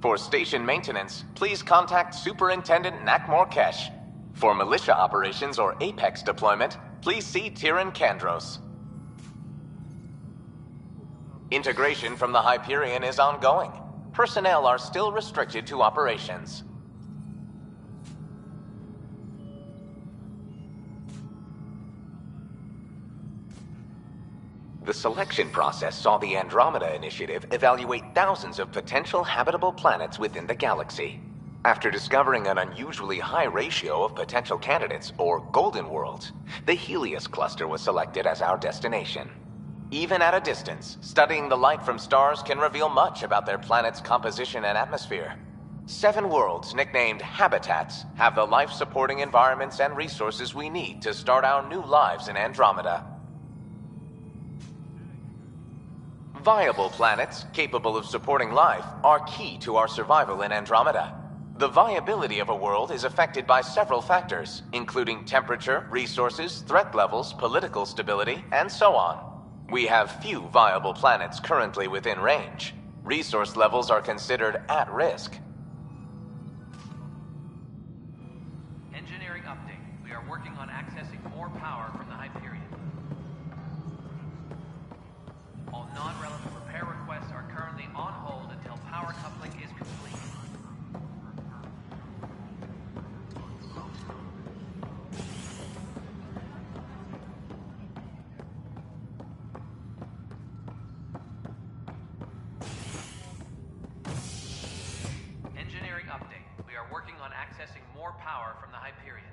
For station maintenance, please contact Superintendent Nakmor Kesh. For militia operations or Apex deployment, please see Tyrion Kandros. Integration from the Hyperion is ongoing. Personnel are still restricted to operations. The selection process saw the Andromeda Initiative evaluate thousands of potential habitable planets within the galaxy. After discovering an unusually high ratio of potential candidates, or golden worlds, the Helios cluster was selected as our destination. Even at a distance, studying the light from stars can reveal much about their planet's composition and atmosphere. 7 worlds, nicknamed habitats, have the life-supporting environments and resources we need to start our new lives in Andromeda. Viable planets, capable of supporting life, are key to our survival in Andromeda. The viability of a world is affected by several factors, including temperature, resources, threat levels, political stability, and so on. We have few viable planets currently within range. Resource levels are considered at risk. Engineering update. We are working on accessing more power from the Hyperion. All non-relevant repair requests are currently on hold until power coupling is complete. Engineering update. We are working on accessing more power from the Hyperion.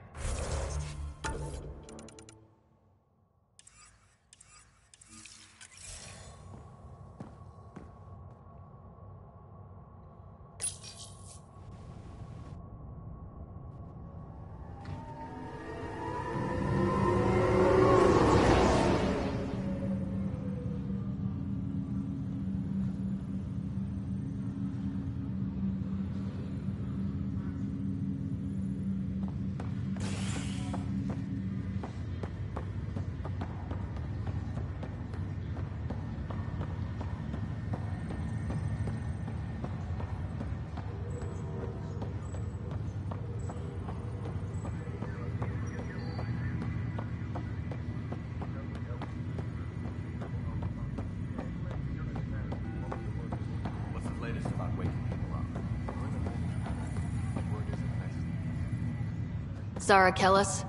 Zara Kellis?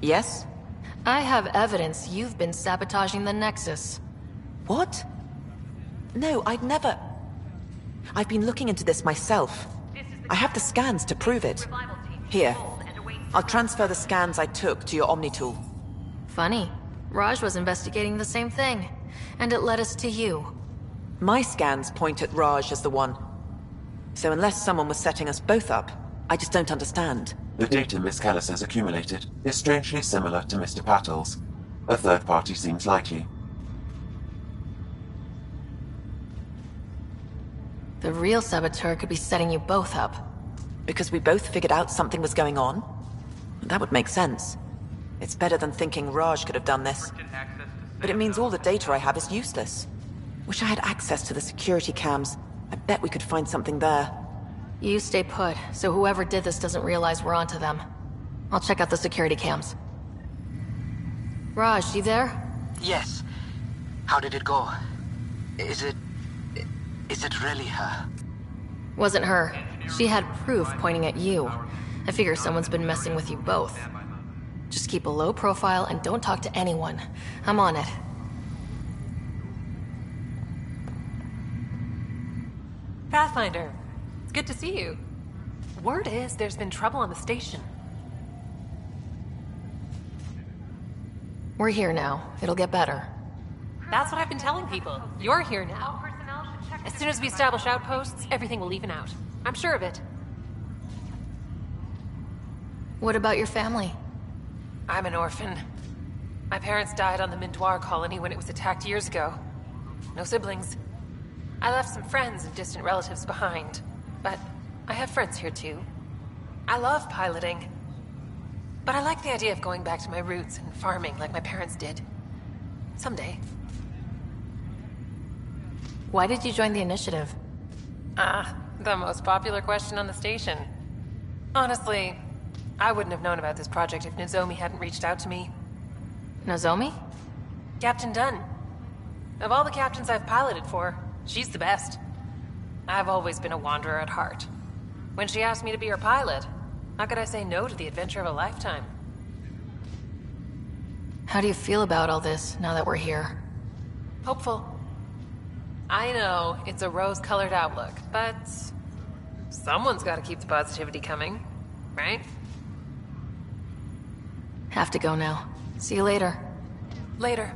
Yes? I have evidence you've been sabotaging the Nexus. What? No, I'd never... I've been looking into this myself. I have the scans to prove it. Here. I'll transfer the scans I took to your Omni tool. Funny. Raj was investigating the same thing, and it led us to you. My scans point at Raj as the one. So unless someone was setting us both up, I just don't understand. The data Miss Kellis has accumulated is strangely similar to Mr. Patel's. A third party seems likely. The real saboteur could be setting you both up. Because we both figured out something was going on? That would make sense. It's better than thinking Raj could have done this. But it means all the data I have is useless. Wish I had access to the security cams. I bet we could find something there. You stay put, so whoever did this doesn't realize we're onto them. I'll check out the security cams. Raj, you there? Yes. How did it go? Is it really her? Wasn't her. She had proof pointing at you. I figure someone's been messing with you both. Just keep a low profile and don't talk to anyone. I'm on it. Pathfinder, it's good to see you. Word is there's been trouble on the station. We're here now. It'll get better. That's what I've been telling people. You're here now. As soon as we establish outposts, everything will even out. I'm sure of it. What about your family? I'm an orphan. My parents died on the Mindoir colony when it was attacked years ago. No siblings. I left some friends and distant relatives behind, but I have friends here too. I love piloting, but I like the idea of going back to my roots and farming like my parents did. Someday. Why did you join the initiative? The most popular question on the station. Honestly, I wouldn't have known about this project if Nozomi hadn't reached out to me. Nozomi? Captain Dunn. Of all the captains I've piloted for, she's the best. I've always been a wanderer at heart. When she asked me to be her pilot, how could I say no to the adventure of a lifetime? How do you feel about all this, now that we're here? Hopeful. I know, it's a rose-colored outlook, but... someone's gotta keep the positivity coming, right? Have to go now. See you later. Later.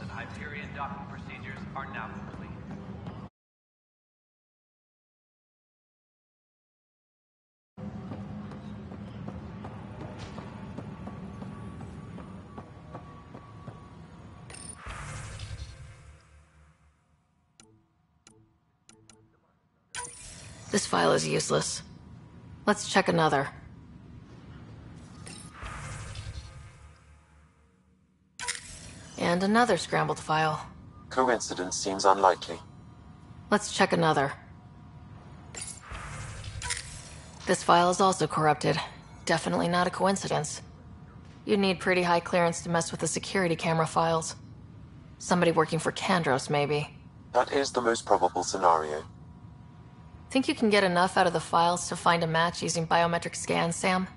Hyperion docking procedures are now complete. This file is useless. Let's check another. And another scrambled file. Coincidence seems unlikely. Let's check another. This file is also corrupted. Definitely not a coincidence. You'd need pretty high clearance to mess with the security camera files. Somebody working for Kandros, maybe. That is the most probable scenario. Think you can get enough out of the files to find a match using biometric scans, Sam?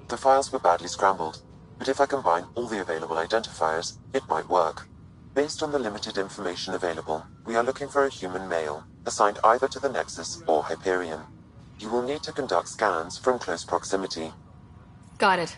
The files were badly scrambled, but if I combine all the available identifiers, it might work. Based on the limited information available, we are looking for a human male, assigned either to the Nexus or Hyperion. You will need to conduct scans from close proximity. Got it.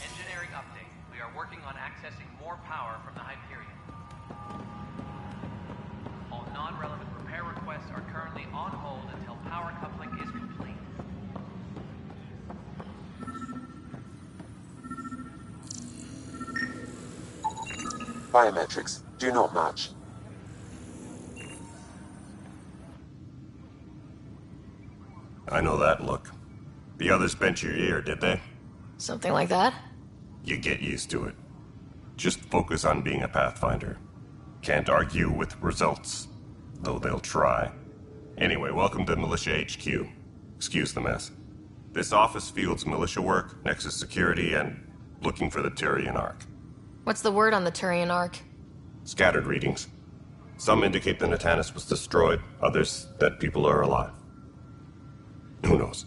Engineering update. We are working on accessing more power from the Hyperion. All non-relevant repair requests are currently on hold until power coupling is complete. Biometrics do not match. I know that look. The others bent your ear, did they? Something like that? You get used to it. Just focus on being a Pathfinder. Can't argue with results, though they'll try. Anyway, welcome to Militia HQ. Excuse the mess. This office fields militia work, Nexus security, and looking for the Turian Ark. What's the word on the Turian Ark? Scattered readings. Some indicate the Natanus was destroyed, others that people are alive. Who knows?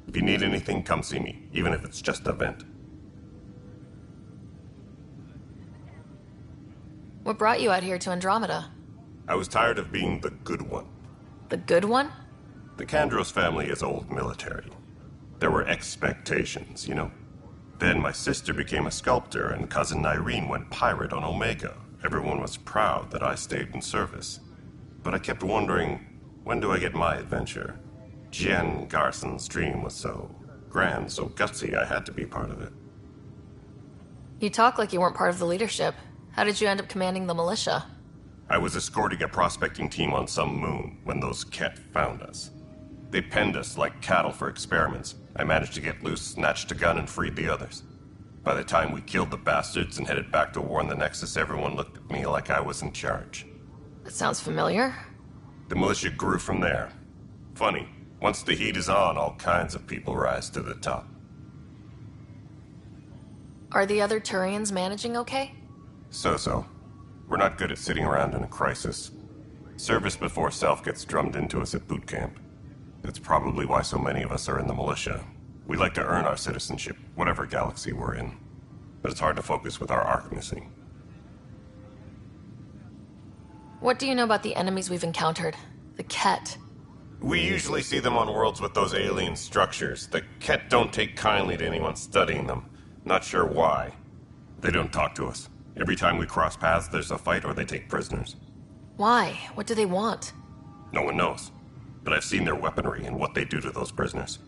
If you need anything, come see me, even if it's just a vent. What brought you out here to Andromeda? I was tired of being the good one. The good one? The Kandros family is old military. There were expectations, you know. Then my sister became a sculptor and cousin Irene went pirate on Omega. Everyone was proud that I stayed in service. But I kept wondering, when do I get my adventure? Jen Garson's dream was so grand, so gutsy, I had to be part of it. You talk like you weren't part of the leadership. How did you end up commanding the militia? I was escorting a prospecting team on some moon when those Ket found us. They penned us like cattle for experiments. I managed to get loose, snatched a gun, and freed the others. By the time we killed the bastards and headed back to warn the Nexus, everyone looked at me like I was in charge. That sounds familiar. The militia grew from there. Funny, once the heat is on, all kinds of people rise to the top. Are the other Turians managing okay? So-so. We're not good at sitting around in a crisis. Service before self gets drummed into us at boot camp. That's probably why so many of us are in the militia. We like to earn our citizenship, whatever galaxy we're in. But it's hard to focus with our arc missing. What do you know about the enemies we've encountered? The Ket. We usually see them on worlds with those alien structures. The Ket don't take kindly to anyone studying them. Not sure why. They don't talk to us. Every time we cross paths, there's a fight or they take prisoners. Why? What do they want? No one knows. But I've seen their weaponry and what they do to those prisoners.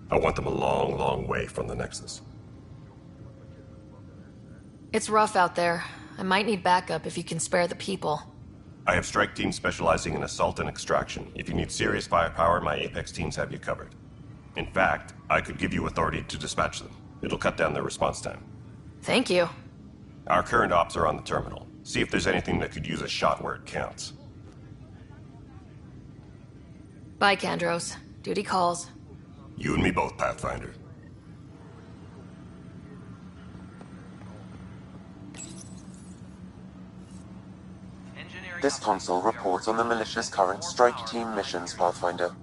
I want them a long, long way from the Nexus. It's rough out there. I might need backup if you can spare the people. I have strike teams specializing in assault and extraction. If you need serious firepower, my Apex teams have you covered. In fact, I could give you authority to dispatch them. It'll cut down their response time. Thank you. Our current ops are on the terminal. See if there's anything that could use a shot where it counts. Bye, Kandros. Duty calls. You and me both, Pathfinder. This console reports on the militia's current strike team missions, Pathfinder.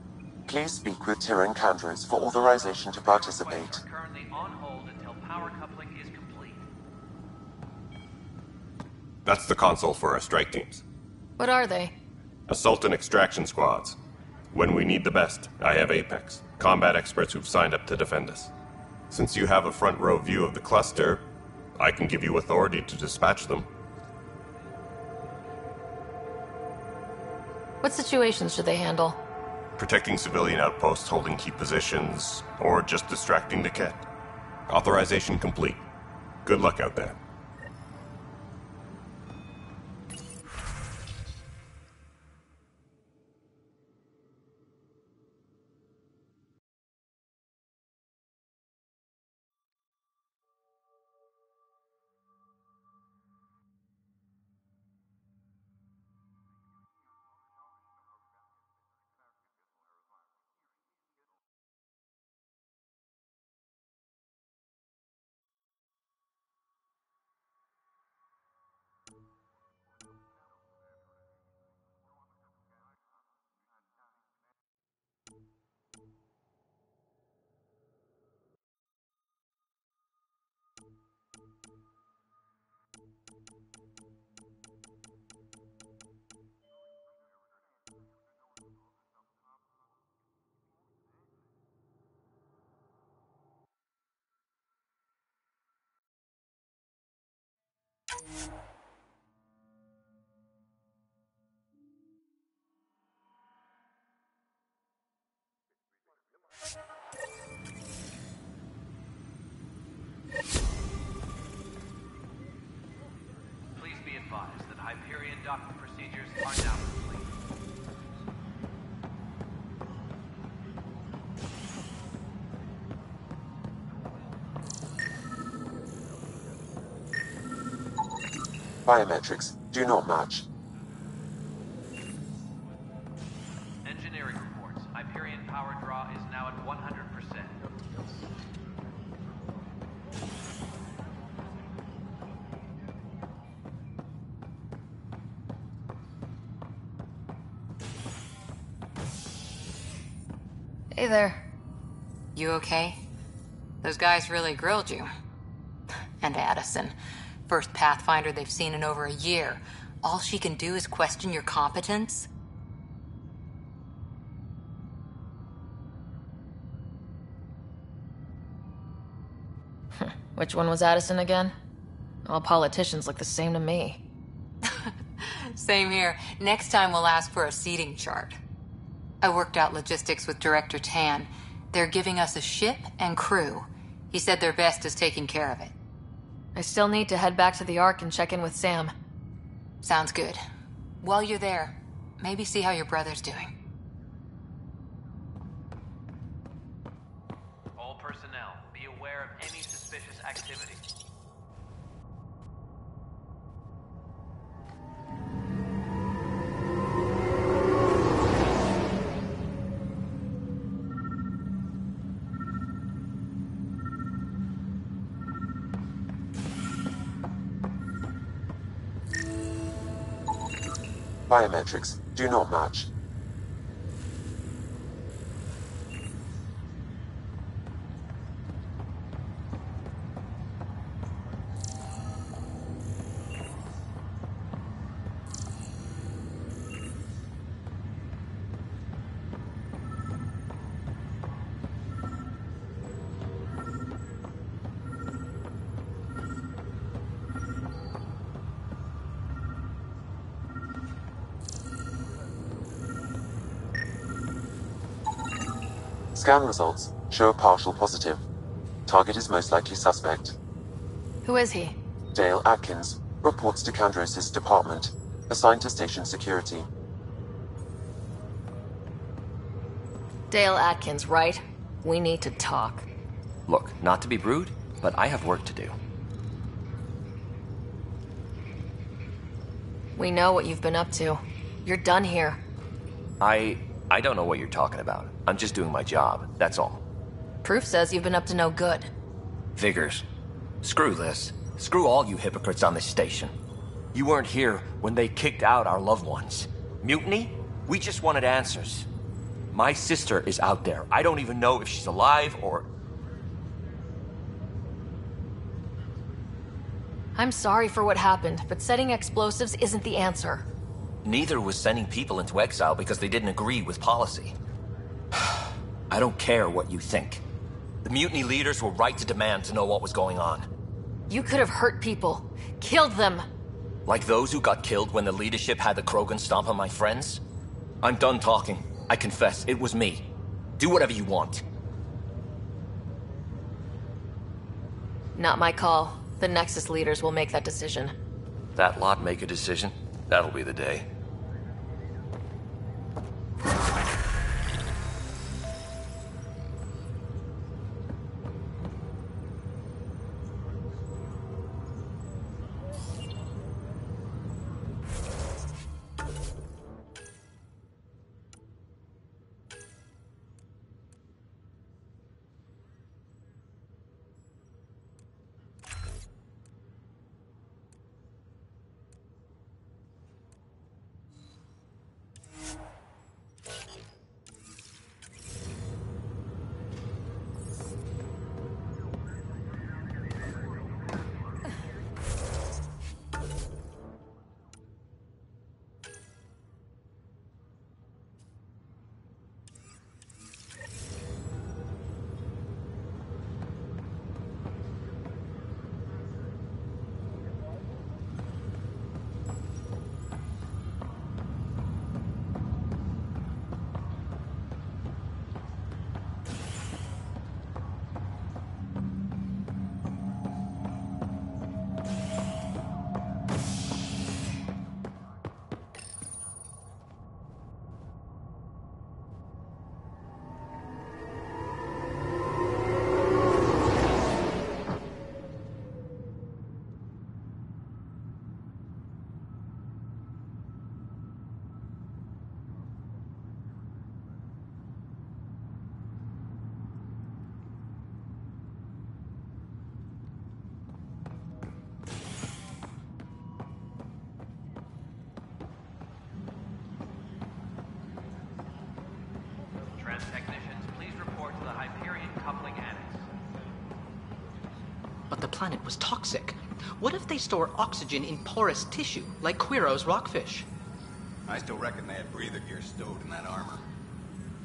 Please speak with Tyrion Kandros for authorization to participate. Currently on hold until power coupling is complete. That's the console for our strike teams. What are they? Assault and extraction squads. When we need the best, I have Apex. Combat experts who've signed up to defend us. Since you have a front row view of the cluster, I can give you authority to dispatch them. What situations should they handle? Protecting civilian outposts, holding key positions, or just distracting the kit. Authorization complete. Good luck out there. Please be advised that Hyperion docking procedures are now complete. Biometrics do not match. Engineering reports. Hyperion power draw is now at 100%. Hey there. You okay? Those guys really grilled you. And Addison. First Pathfinder they've seen in over a year. All she can do is question your competence? Which one was Addison again? All politicians look the same to me. Same here. Next time we'll ask for a seating chart. I worked out logistics with Director Tan. They're giving us a ship and crew. He said their best is taking care of it. I still need to head back to the Ark and check in with Sam. Sounds good. While you're there, maybe see how your brother's doing. All personnel, be aware of any suspicious activity. Biometrics do not match. Scan results show a partial positive. Target is most likely suspect. Who is he? Dale Atkins reports to Kandros' department. assigned to station security. Dale Atkins, right? We need to talk. Look, not to be rude, but I have work to do. We know what you've been up to. You're done here. I don't know what you're talking about. I'm just doing my job, that's all. Proof says you've been up to no good. Figures. Screw this. Screw all you hypocrites on this station. You weren't here when they kicked out our loved ones. Mutiny? We just wanted answers. My sister is out there. I don't even know if she's alive or... I'm sorry for what happened, but setting explosives isn't the answer. Neither was sending people into exile because they didn't agree with policy. I don't care what you think. The mutiny leaders were right to demand to know what was going on. You could have hurt people. Killed them. Like those who got killed when the leadership had the Krogan stomp on my friends? I'm done talking. I confess, it was me. Do whatever you want. Not my call. The Nexus leaders will make that decision. That lot make a decision? That'll be the day. Technicians, please report to the Hyperion coupling annex. But the planet was toxic. What if they store oxygen in porous tissue, like Quiro's rockfish? I still reckon they had breather gear stowed in that armor.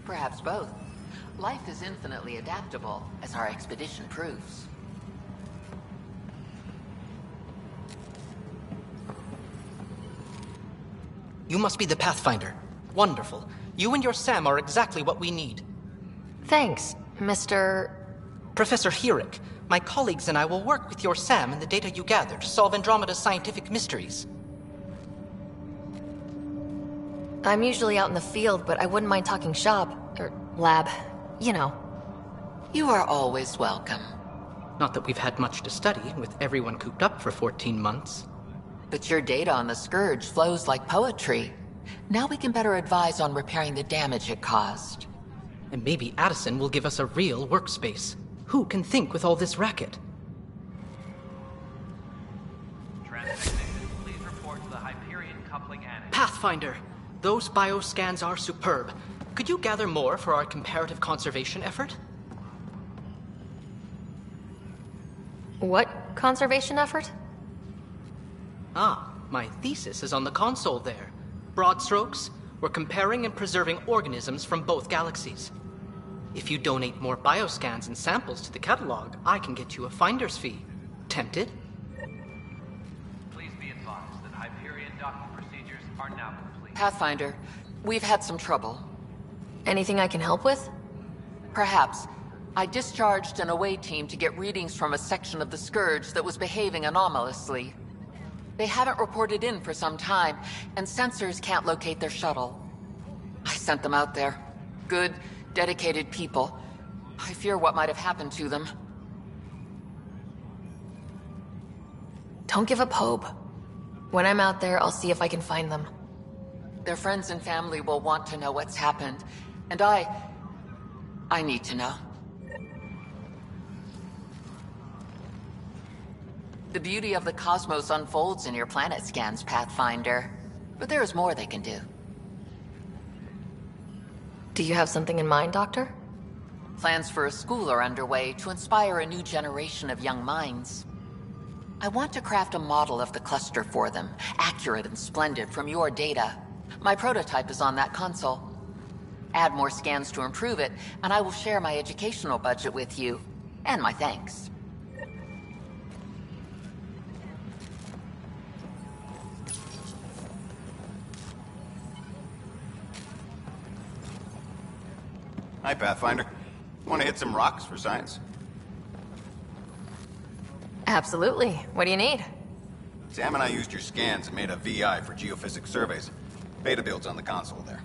Perhaps both. Life is infinitely adaptable, as our expedition proves. You must be the Pathfinder. Wonderful. You and your Sam are exactly what we need. Thanks, Mr. Professor Herrick. My colleagues and I will work with your Sam and the data you gather to solve Andromeda's scientific mysteries. I'm usually out in the field, but I wouldn't mind talking shop, or lab, you know. You are always welcome. Not that we've had much to study, with everyone cooped up for 14 months. But your data on the Scourge flows like poetry. Now we can better advise on repairing the damage it caused. And maybe Addison will give us a real workspace. Who can think with all this racket? Please report to the Hyperion coupling annex. Pathfinder, those bioscans are superb. Could you gather more for our comparative conservation effort? What conservation effort? Ah, my thesis is on the console there. Broad strokes, we're comparing and preserving organisms from both galaxies. If you donate more bioscans and samples to the catalog, I can get you a finder's fee. Tempted? Please be advised that Hyperion docking procedures are now complete. Pathfinder, we've had some trouble. Anything I can help with? Perhaps. I discharged an away team to get readings from a section of the Scourge that was behaving anomalously. They haven't reported in for some time, and sensors can't locate their shuttle. I sent them out there. Good, dedicated people. I fear what might have happened to them. Don't give up hope. When I'm out there, I'll see if I can find them. Their friends and family will want to know what's happened. And I need to know. The beauty of the cosmos unfolds in your planet scans, Pathfinder. But there is more they can do. Do you have something in mind, Doctor? Plans for a school are underway to inspire a new generation of young minds. I want to craft a model of the cluster for them, accurate and splendid from your data. My prototype is on that console. Add more scans to improve it, and I will share my educational budget with you, and my thanks. Hi, Pathfinder. Want to hit some rocks for science? Absolutely. What do you need? Sam and I used your scans and made a VI for geophysics surveys. Beta builds on the console there.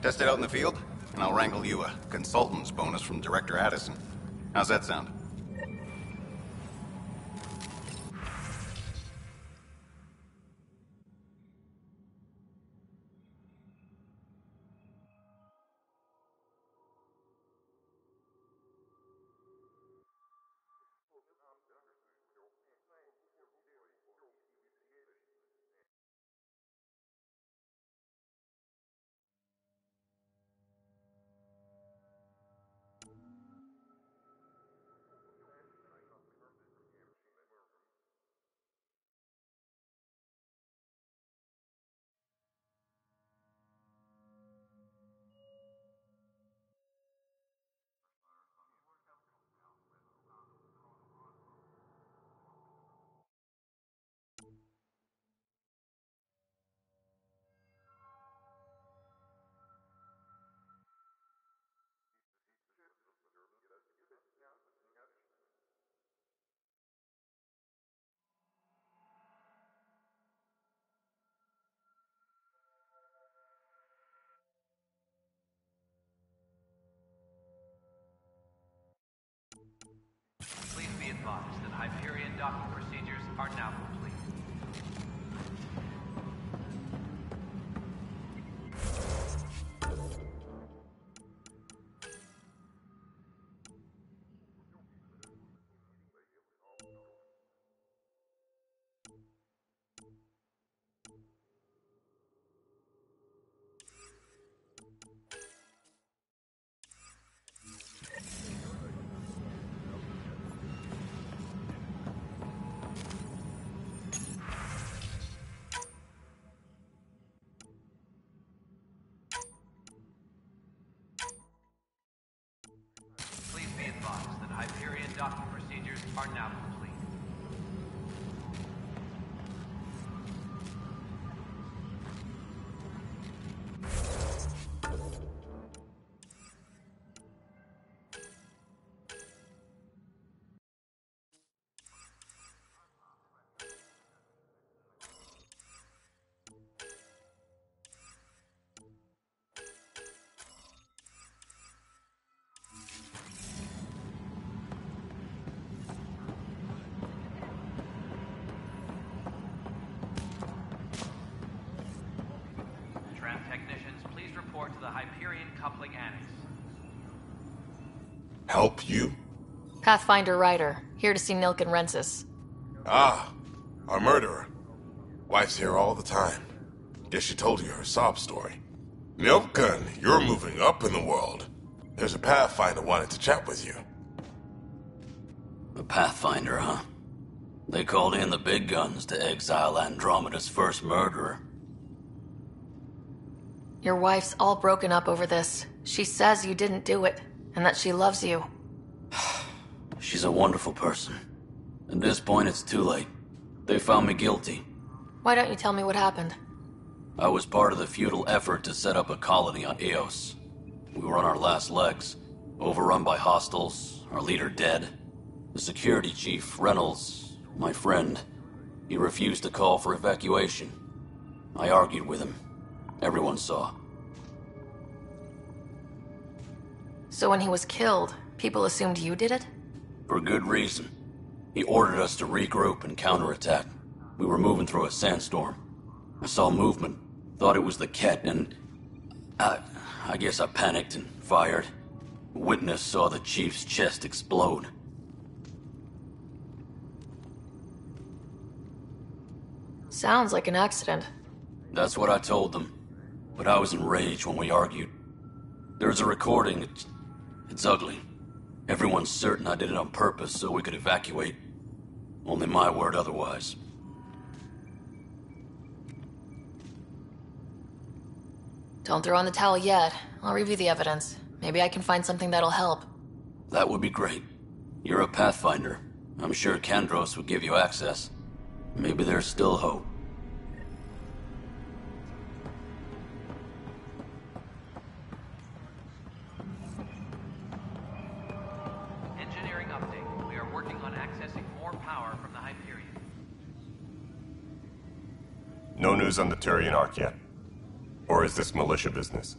Test it out in the field, and I'll wrangle you a consultant's bonus from Director Addison. How's that sound? Please be advised that Hyperion docking procedures are now complete. Please be advised that Hyperion docking procedures are now complete. Tram technicians, please report to the Hyperion coupling annex. Help you? Pathfinder Ryder, here to see Nilk and Rensis. Ah, a murderer. Wife's here all the time. Guess she told you her sob story. Milken, you're moving up in the world. There's a Pathfinder wanted to chat with you. A Pathfinder, huh? They called in the big guns to exile Andromeda's first murderer. Your wife's all broken up over this. She says you didn't do it, and that she loves you. She's a wonderful person. At this point, it's too late. They found me guilty. Why don't you tell me what happened? I was part of the futile effort to set up a colony on Eos. We were on our last legs, overrun by hostiles, our leader dead. The security chief, Reynolds, my friend, He refused to call for evacuation. I argued with him. Everyone saw. So when he was killed, people assumed you did it? For good reason. He ordered us to regroup and counterattack. We were moving through a sandstorm. I saw movement, thought it was the Ket, and I guess I panicked and fired. A witness saw the chief's chest explode. Sounds like an accident. That's what I told them. But I was enraged when we argued. There's a recording. It's ugly. Everyone's certain I did it on purpose so we could evacuate. Only my word otherwise. Don't throw in the towel yet. I'll review the evidence. Maybe I can find something that'll help. That would be great. You're a Pathfinder. I'm sure Kandros would give you access. Maybe there's still hope. Engineering update. We are working on accessing more power from the Hyperion. No news on the Turian Ark yet. Or is this militia business?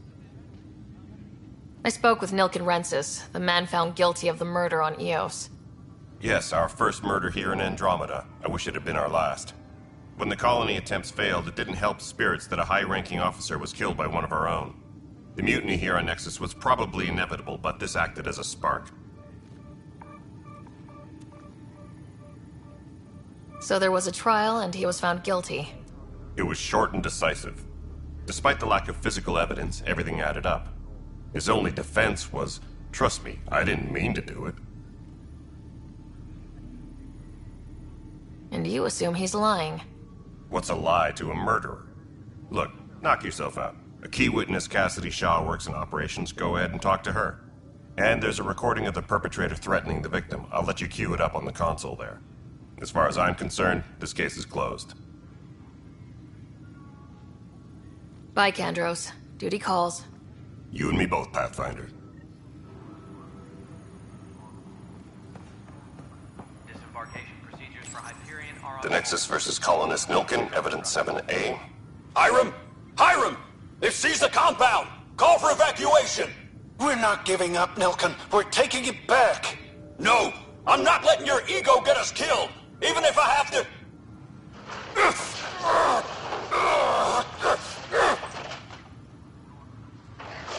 I spoke with Nilken Rensis, the man found guilty of the murder on Eos. Yes, our first murder here in Andromeda. I wish it had been our last. When the colony attempts failed, it didn't help spirits that a high-ranking officer was killed by one of our own. The mutiny here on Nexus was probably inevitable, but this acted as a spark. So there was a trial and he was found guilty. It was short and decisive. Despite the lack of physical evidence, everything added up. His only defense was, trust me, I didn't mean to do it. And you assume he's lying. What's a lie to a murderer? Look, knock yourself out. A key witness, Cassidy Shaw, works in operations. Go ahead and talk to her. And there's a recording of the perpetrator threatening the victim. I'll let you cue it up on the console there. As far as I'm concerned, this case is closed. Bye, Kandros. Duty calls. You and me both, Pathfinder. Disembarkation procedures for Hyperion are on The Nexus versus Colonist Nilken, Evidence 7A. Hiram! Hiram! They've seized the compound! Call for evacuation! We're not giving up, Nilken. We're taking it back. No! I'm not letting your ego get us killed! Even if I have to...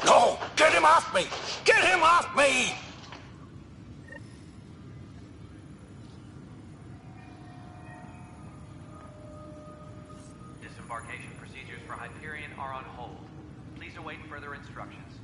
No! Get him off me! Get him off me! Disembarkation procedures for Hyperion are on hold. Please await further instructions.